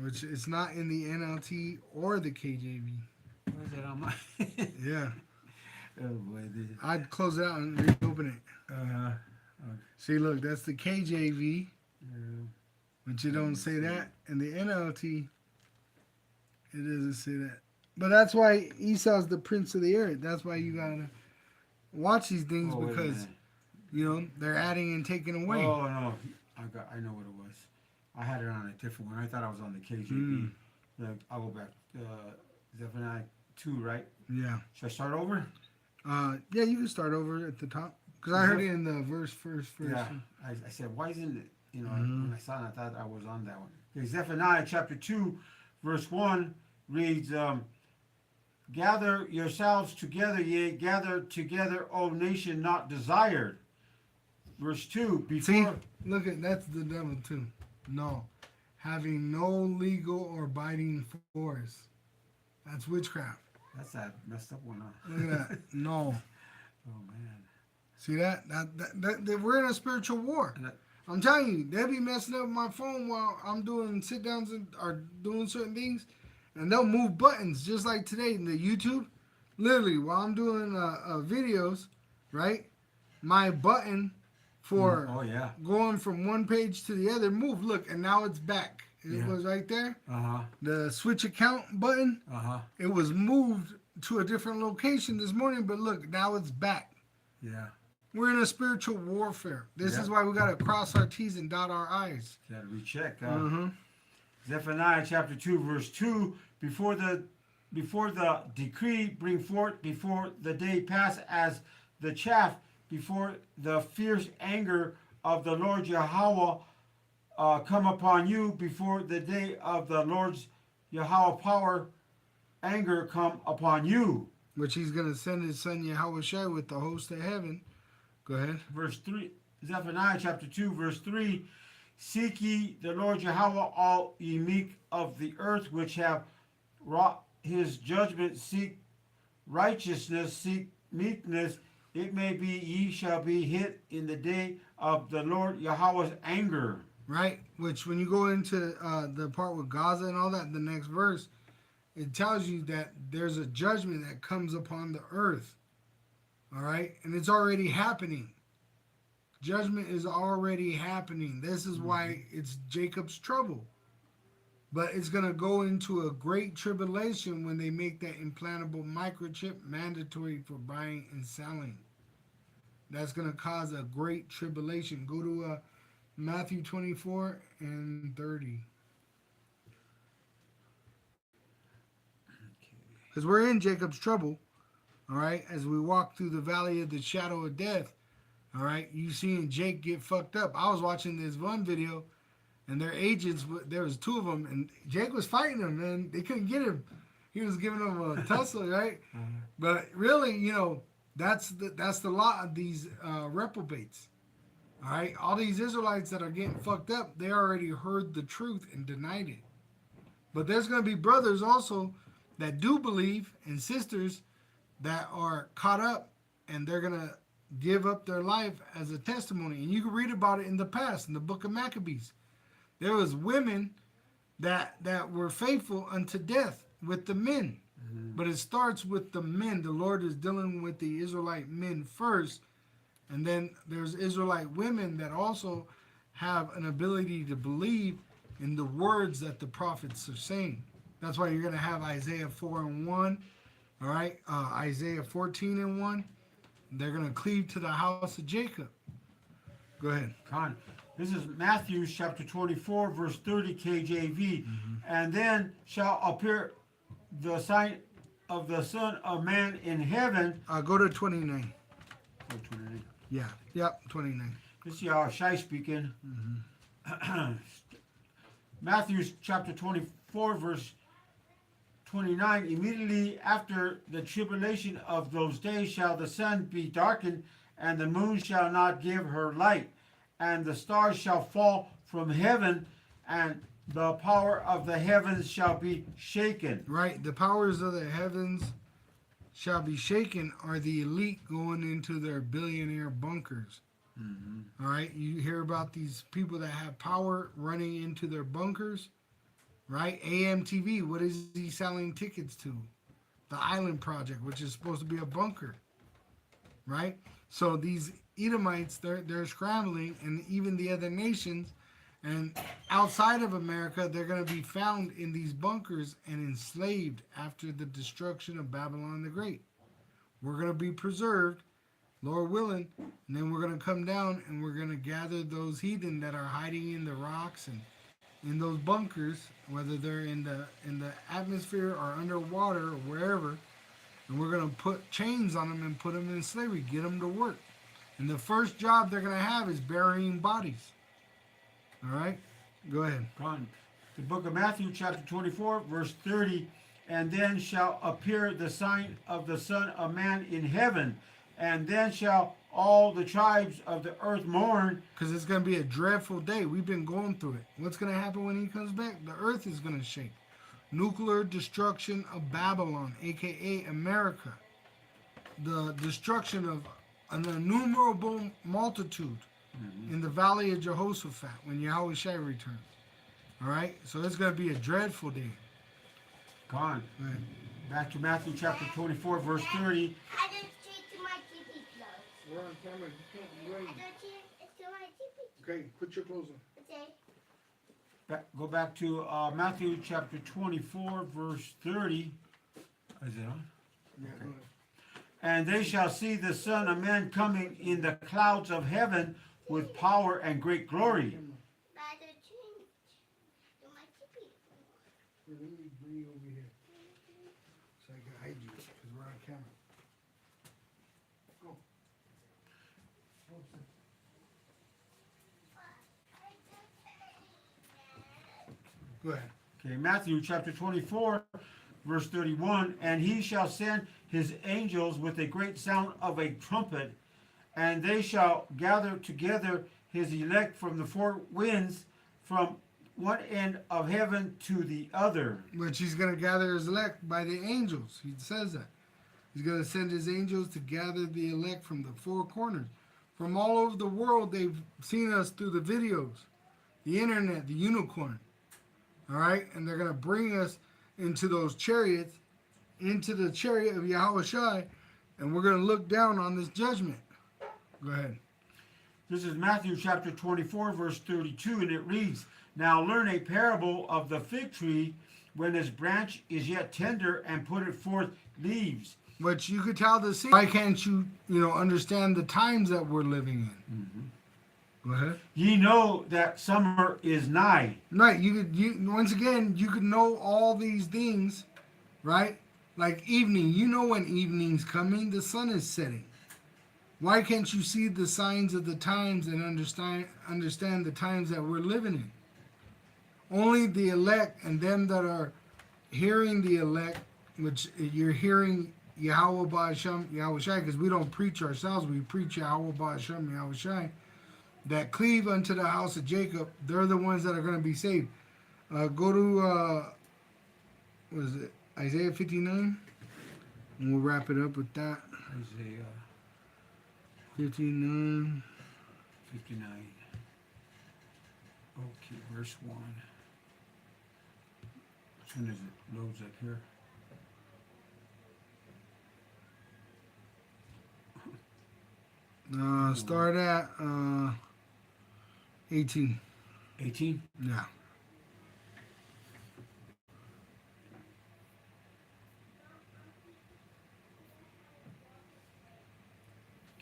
which it's not in the NLT or the KJV. Where's that on my? Yeah, Oh boy. I'd close it out and reopen it. Uh, See, look, that's the KJV, uh, but you don't say that. In the NLT, it doesn't say that. But that's why Esau's the prince of the air. That's why you gotta watch these things, oh, wait a because minute. you know they're adding and taking away. Oh no, I know what it was. I had it on a different one. I thought I was on the KJV. Mm. Like, I'll go back. Zephaniah 2, right? Yeah. Should I start over? Yeah, you can start over at the top because I heard it in the verse first. Yeah. I said, why isn't it? You know, Mhm. when I saw it, I thought I was on that one. Okay, Zephaniah chapter 2, verse 1 reads, "Gather yourselves together, yea, gather together, O nation not desired." Verse 2, See, before... look at that's the devil too. No, having no legal or binding force. That's witchcraft. That's that messed up one, huh? Look at that. No. Oh, man. See that? That we're in a spiritual war. And that- I'm telling you, they'll be messing up my phone while I'm doing sit downs or doing certain things, and they'll move buttons just like today in the YouTube. Literally, while I'm doing videos, right? My button for Oh, yeah. going from one page to the other move. Look, and now it's back. It Yeah. was right there. Uh-huh. The switch account button. Uh-huh. It was moved to a different location this morning, but look, now it's back. Yeah. We're in a spiritual warfare. This Yeah. is why we got to cross our T's and dot our I's. Got to recheck. Mm-hmm. Zephaniah chapter 2, verse 2, before the decree bring forth, before the day pass as the chaff, before the fierce anger of the Lord Yahweh come upon you, before the day of the Lord's Yahweh power anger come upon you. Which he's going to send his son Yahweh Shai with the host of heaven. Go ahead. Verse 3, Zephaniah chapter 2, verse 3, "Seek ye the Lord Yahweh, all ye meek of the earth, which have wrought his judgment, seek righteousness, seek meekness. It may be ye shall be hid in the day of the Lord Yahweh's anger." Right? Which when you go into the part with Gaza and all that, the next verse, it tells you that there's a judgment that comes upon the earth. All right? And it's already happening. Judgment is already happening. This is why it's Jacob's trouble. But it's going to go into a great tribulation when they make that implantable microchip mandatory for buying and selling. That's going to cause a great tribulation. Go to Matthew 24 and 30. Because we're in Jacob's trouble, all right, as we walk through the valley of the shadow of death, all right, you seeing Jake get fucked up. I was watching this one video, and their agents, there was 2 of them, and Jake was fighting them, and they couldn't get him. He was giving them a tussle, right? But really, you know, that's the lot of these reprobates. All right, all these Israelites that are getting fucked up, they already heard the truth and denied it. But there's going to be brothers also that do believe and sisters that are caught up, and they're going to give up their life as a testimony. And you can read about it in the past, in the book of Maccabees. There was women that were faithful unto death with the men. But it starts with the men. The Lord is dealing with the Israelite men first. And then there's Israelite women that also have an ability to believe in the words that the prophets are saying. That's why you're going to have Isaiah 4 and 1. All right. Isaiah 14 and 1. They're going to cleave to the house of Jacob. Go ahead. Con, This is Matthew chapter 24, verse 30 KJV. And then shall appear the sign of the Son of Man in heaven. Go to 29. Oh, 29. Yeah. Yep. 29. This is Yahweh Shai speaking. Matthew chapter 24, verse 29. Immediately after the tribulation of those days shall the sun be darkened, and the moon shall not give her light, and the stars shall fall from heaven, and the power of the heavens shall be shaken. Right. The powers of the heavens shall be shaken are the elite going into their billionaire bunkers. All right. You hear about these people that have power running into their bunkers, right? AMTV, what is he selling tickets to? The Island Project, which is supposed to be a bunker, right? So these Edomites, they're scrambling, and even the other nations, and outside of America, they're going to be found in these bunkers and enslaved after the destruction of Babylon the Great. We're going to be preserved, Lord willing, and then we're going to come down and we're going to gather those heathen that are hiding in the rocks and in those bunkers, whether they're in the atmosphere or underwater or wherever, and we're going to put chains on them and put them in slavery, get them to work. And the first job they're going to have is burying bodies. All right? Go ahead. Gone. The book of Matthew chapter 24, verse 30. And then shall appear the sign of the Son of Man in heaven, and then shall all the tribes of the earth mourn. Because it's going to be a dreadful day. We've been going through it. What's going to happen when he comes back? The earth is going to shake. Nuclear destruction of Babylon, a.k.a. America. The destruction of an innumerable multitude in the valley of Jehoshaphat when Yahweh Shai returns. All right? So it's going to be a dreadful day. Gone. Right. Back to Matthew chapter 24, verse 30. We're on camera. You can't be waiting. Okay, put your clothes on. Go back to Matthew chapter 24, verse 30. Is it on? Yeah, Okay. And they shall see the Son of Man coming in the clouds of heaven with power and great glory. Let me bring you over here so I can hide you because we're on camera. Go. Go ahead. Okay, Matthew chapter 24, verse 31. And he shall send his angels with a great sound of a trumpet, and they shall gather together his elect from the four winds, from one end of heaven to the other. Which he's going to gather his elect by the angels. He says that. He's going to send his angels to gather the elect from the four corners. From all over the world, they've seen us through the videos, the internet, the unicorn. All right? And they're going to bring us into those chariots, into the chariot of Yahweh Shai, and we're going to look down on this judgment. Go ahead. This is Matthew chapter 24, verse 32, and it reads, Now learn a parable of the fig tree when its branch is yet tender and put it forth leaves. But you could tell the scene. Why can't you, understand the times that we're living in? Go ahead. Ye know that summer is nigh. Right. Once again, you could know all these things, right? Like evening. You know when evening's coming. The sun is setting. Why can't you see the signs of the times and understand the times that we're living in? Only the elect and them that are hearing the elect, which you're hearing Yahweh Ba'Hashem, Yahweh Shai, because we don't preach ourselves, we preach Yahweh Ba'Hashem, Yahweh Shai, that cleave unto the house of Jacob, they're the ones that are going to be saved. Go to, what is it, Isaiah 59? And we'll wrap it up with that. Isaiah 59. 59. Okay, verse 1. As soon as it loads up here. Start at 18. 18? Yeah.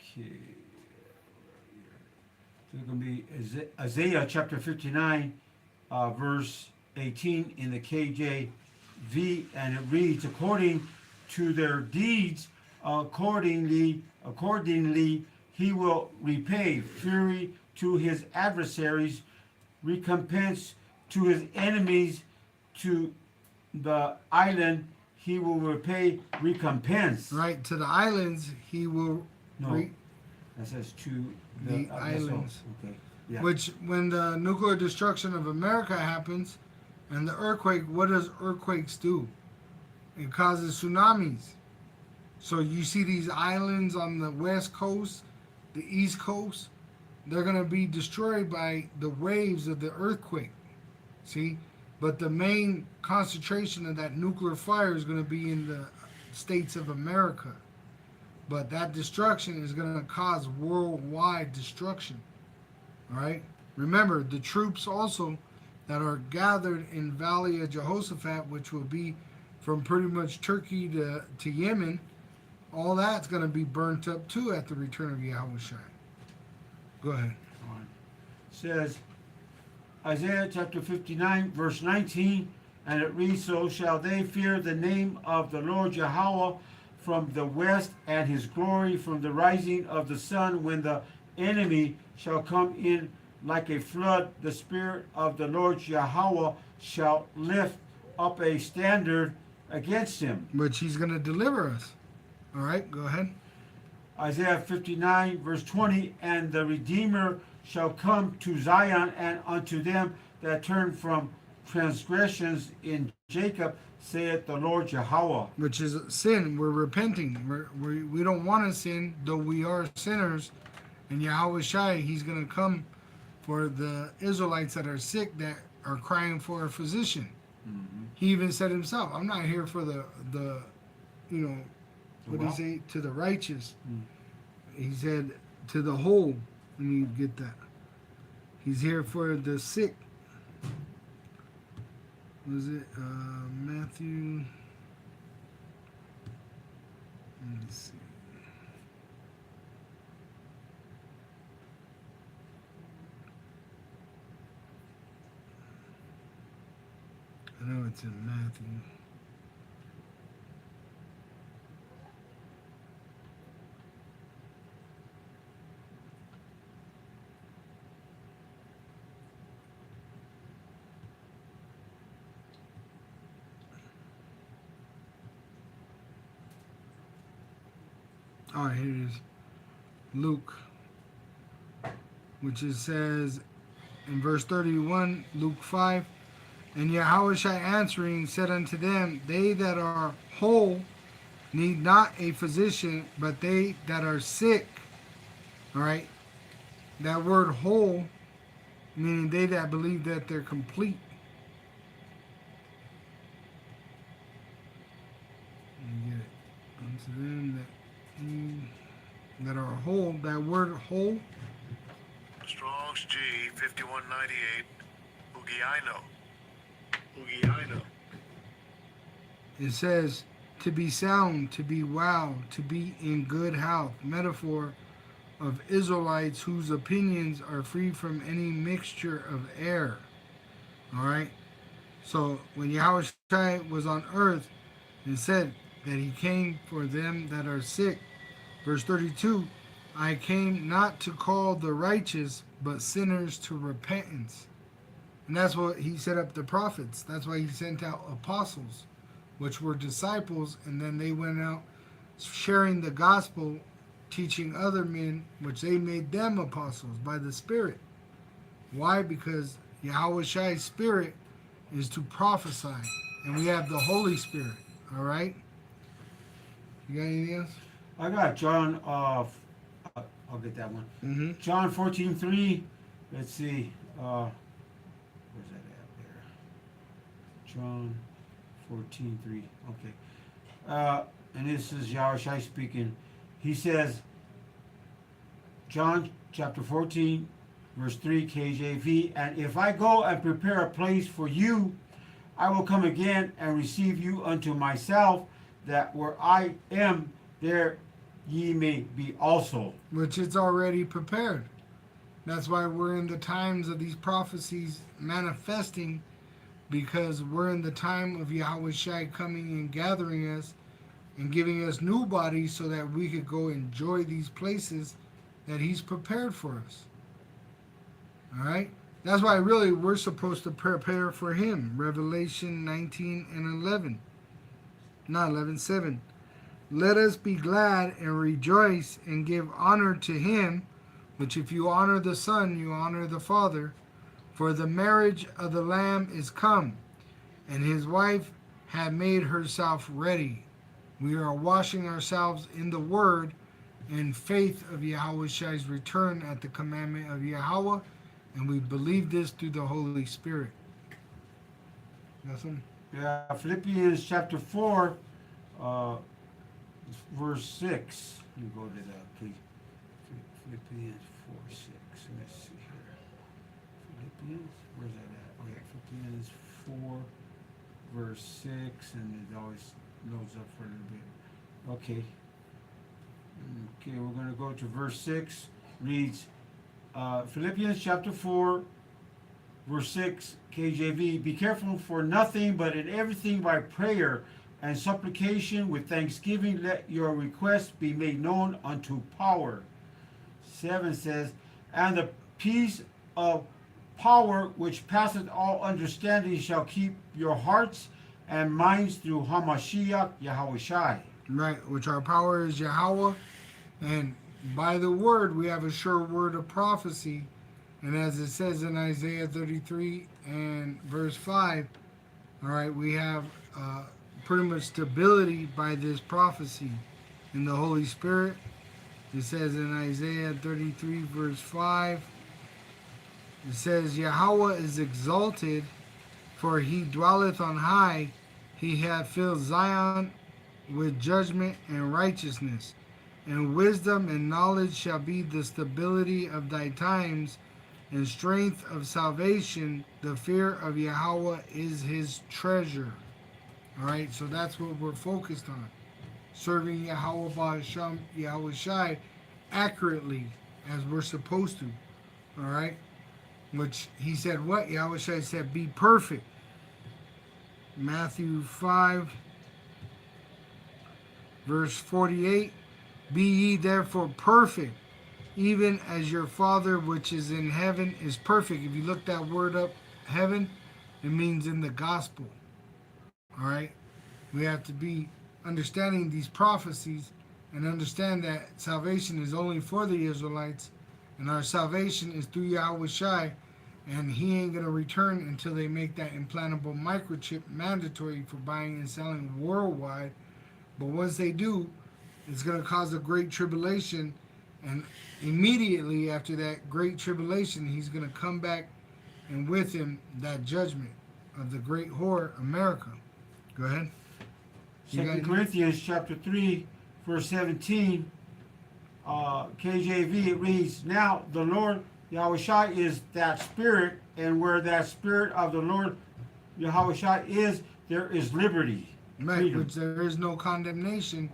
Okay. So it's going to be Isaiah chapter 59, verse 18 in the KJV, and it reads, according to their deeds, accordingly he will repay fury to his adversaries, recompense to his enemies. To the island he will repay recompense. Right, to the islands he will. No, that says to the islands. Okay. Yeah. Which, when the nuclear destruction of America happens, and the earthquake, what does earthquakes do? It causes tsunamis. So you see these islands on the west coast, the east coast, they're going to be destroyed by the waves of the earthquake. See? But the main concentration of that nuclear fire is going to be in the states of America. But that destruction is going to cause worldwide destruction. All right? Remember, the troops also that are gathered in Valley of Jehoshaphat, which will be from pretty much Turkey to Yemen, all that's going to be burnt up too at the return of Yahushua. Go ahead. It says, Isaiah chapter 59, verse 19, and it reads, so shall they fear the name of the Lord Yahweh from the west, and his glory from the rising of the sun, when the enemy shall come in like a flood. The Spirit of the Lord Yahweh shall lift up a standard against him. Which he's going to deliver us. All right, go ahead. Isaiah 59, verse 20, and the Redeemer shall come to Zion, and unto them that turn from transgressions in Jacob, saith the Lord Yahweh. Which is sin. We're repenting. We don't want to sin, though we are sinners. And Yahweh Shai, he's going to come for the Israelites that are sick, that are crying for a physician. Mm-hmm. He even said himself, I'm not here for the what did he say? To the righteous. He said, to the whole. Let me get that. He's here for the sick. Was it Matthew? Let me see. I know it's in Matthew. All right, here it is. Luke, which it says in verse 31, Luke 5, and Yahushua answering said unto them, they that are whole need not a physician, but they that are sick. All right, that word whole, meaning they that believe that they're complete. You get it. Unto them that are whole, that word whole. Strong's G 5198. Ugiano. It says to be sound, to be well, to be in good health. Metaphor of Israelites whose opinions are free from any mixture of error. All right. So when Yahushua was on earth, it said that he came for them that are sick. Verse 32, I came not to call the righteous, but sinners to repentance. And that's what he set up the prophets. That's why he sent out apostles, which were disciples, and then they went out sharing the gospel, teaching other men, which they made them apostles by the Spirit. Why? Because Yahushai's Spirit is to prophesy, and we have the Holy Spirit. All right? You got anything else? I got John, I'll get that one. Mm-hmm. John 14:3. Let's see. Where's that at there? John 14:3. Okay. And this is Yahushua speaking. He says, John chapter 14, verse 3, KJV, and if I go and prepare a place for you, I will come again and receive you unto myself, that where I am, there ye may be also. Which it's already prepared. That's why we're in the times of these prophecies manifesting, because we're in the time of Yahweh Shai coming and gathering us and giving us new bodies so that we could go enjoy these places that he's prepared for us. All right? That's why really we're supposed to prepare for him. Revelation 19 and 11. Not 11, 7. Let us be glad and rejoice and give honor to him, which if you honor the Son, you honor the Father. For the marriage of the Lamb is come, and his wife had made herself ready. We are washing ourselves in the word and faith of Yahweh Shai's return at the commandment of Yahweh, and we believe this through the Holy Spirit. Nothing? Yeah, Philippians chapter 4, verse 6. You go to that, please. Philippians 4, 6. Let's see here. Philippians, where's that at? Oh, yeah, Philippians 4, verse 6, and it always loads up for a little bit. Okay. Okay, we're going to go to verse 6. Reads, Philippians chapter 4, verse 6, KJV, be careful for nothing, but in everything by prayer and supplication with thanksgiving, let your requests be made known unto power. 7 says, and the peace of power which passeth all understanding shall keep your hearts and minds through Hamashiach Yahweh Shai. Right, which our power is Yahweh, and by the word we have a sure word of prophecy. And as it says in Isaiah 33 and verse 5, all right, we have pretty much stability by this prophecy in the Holy Spirit. It says in Isaiah 33 verse 5, it says, Yahweh is exalted, for he dwelleth on high. He hath filled Zion with judgment and righteousness, and wisdom and knowledge shall be the stability of thy times, and strength of salvation. The fear of Yahweh is his treasure. All right, so that's what we're focused on. Serving Yahweh Ba'Hasham, Yahweh Shai accurately as we're supposed to. All right, which he said what? Yahweh Shai said, be perfect. Matthew 5, verse 48, be ye therefore perfect, even as your Father which is in heaven is perfect. If you look that word up, heaven, it means in the gospel. All right? We have to be understanding these prophecies and understand that salvation is only for the Israelites, and our salvation is through Yahweh Shai, and he ain't going to return until they make that implantable microchip mandatory for buying and selling worldwide. But once they do, it's going to cause a great tribulation, and immediately after that great tribulation, he's going to come back, and with him that judgment of the great whore, America. Go ahead. 2 Corinthians chapter 3, verse 17, KJV, it reads, now the Lord Yahweh Shai is that spirit, and where that spirit of the Lord Yahweh Shai is, there is liberty. Right, which there is no condemnation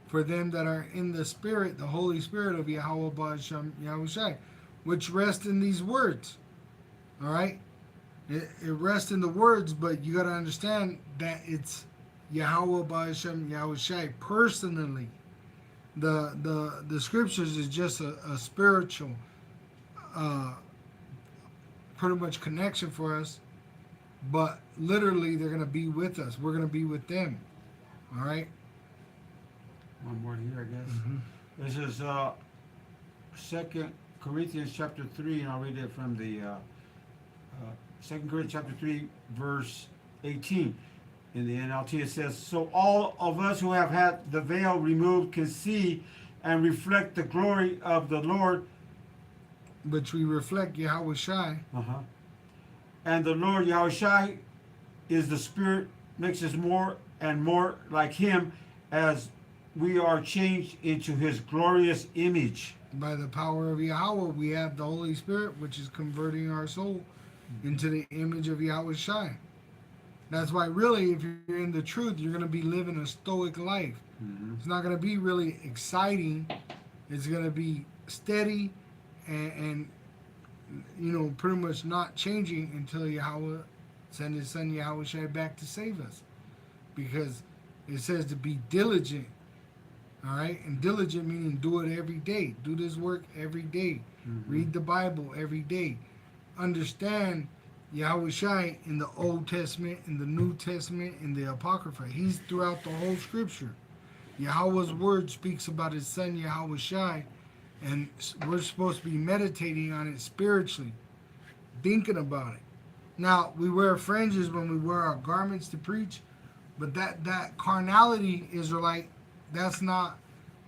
for them that are in the Spirit, the Holy Spirit of Yahweh Ba'Hasham Yahweh Shai, which rest in these words. All right? It rests in the words, but you got to understand that it's Yahweh Ba'Hasham Yahweh Shai personally. The scriptures is just a spiritual pretty much connection for us, but literally they're going to be with us. We're going to be with them. All right? One more here, I guess. This is 2 Corinthians chapter 3, and I'll read it from the 2 Corinthians chapter 3, verse 18. In the NLT, it says, so all of us who have had the veil removed can see and reflect the glory of the Lord. Which we reflect Yahweh Shai. And the Lord Yahweh Shai is the Spirit, makes us more and more like him as we are changed into his glorious image. By the power of Yahweh, we have the Holy Spirit, which is converting our soul into the image of Yahweh Shai. That's why really, if you're in the truth, you're going to be living a stoic life. It's not going to be really exciting. It's going to be steady and pretty much not changing until Yahweh send his son Yahweh Shai back to save us. Because it says to be diligent. All right? And diligent meaning do it every day. Do this work every day. Read the Bible every day. Understand Yahweh Shai in the Old Testament, in the New Testament, in the Apocrypha. He's throughout the whole scripture. Yahweh's word speaks about his son Yahweh Shai, and we're supposed to be meditating on it spiritually, thinking about it. Now, we wear fringes when we wear our garments to preach, but that carnality Israelite, that's not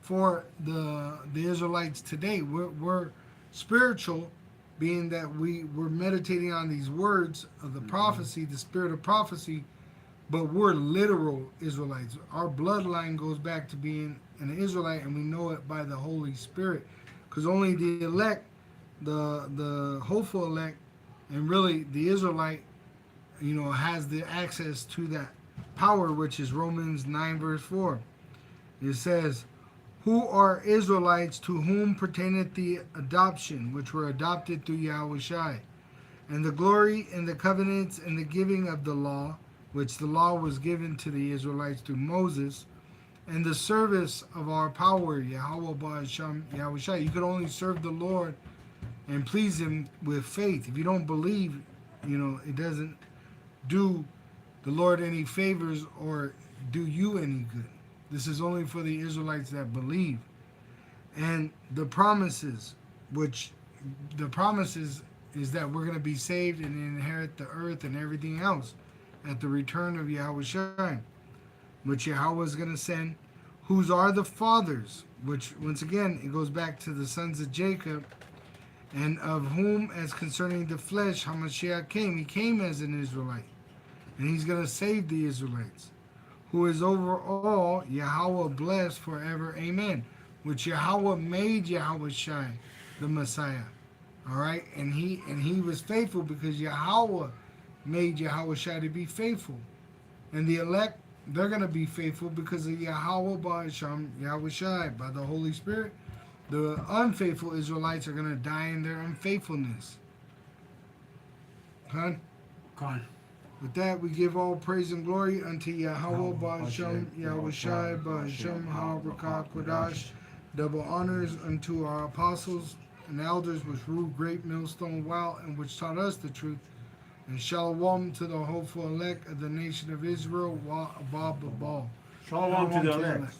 for the Israelites today. We're spiritual, being that we're meditating on these words of the prophecy, the spirit of prophecy, but we're literal Israelites. Our bloodline goes back to being an Israelite, and we know it by the Holy Spirit, because only the elect, the hopeful elect, and really the Israelite, has the access to that power, which is Romans 9 verse 4. It says, who are Israelites to whom pertaineth the adoption, which were adopted through Yahweh Shai, and the glory and the covenants and the giving of the law, which the law was given to the Israelites through Moses, and the service of our power, Yahweh Ba'asham Yahweh Shai. You could only serve the Lord and please him with faith. If you don't believe, it doesn't do the Lord any favors or do you any good. This is only for the Israelites that believe. And the promises is that we're going to be saved and inherit the earth and everything else at the return of Yahweh Shai, which Yahweh is going to send, whose are the fathers, which once again it goes back to the sons of Jacob, and of whom as concerning the flesh Hamashiach came. He came as an Israelite, and he's going to save the Israelites. Who is over all, Yahweh blessed forever, amen. Which Yahweh made Yahweh Shai, the Messiah. All right, and he was faithful because Yahweh made Yahweh Shai to be faithful. And the elect, they're going to be faithful because of Yahweh Ba'asham Yahweh Shai, by the Holy Spirit. The unfaithful Israelites are going to die in their unfaithfulness. Con? With that, we give all praise and glory unto Yahweh Ba'asham Yahweh Shai Ba'asham HaRakah Kodash. Double honors unto our apostles and elders which ruled great millstone while and which taught us the truth. And shalom to the hopeful elect of the nation of Israel, Wa Abba Babal. Shalom to the elect.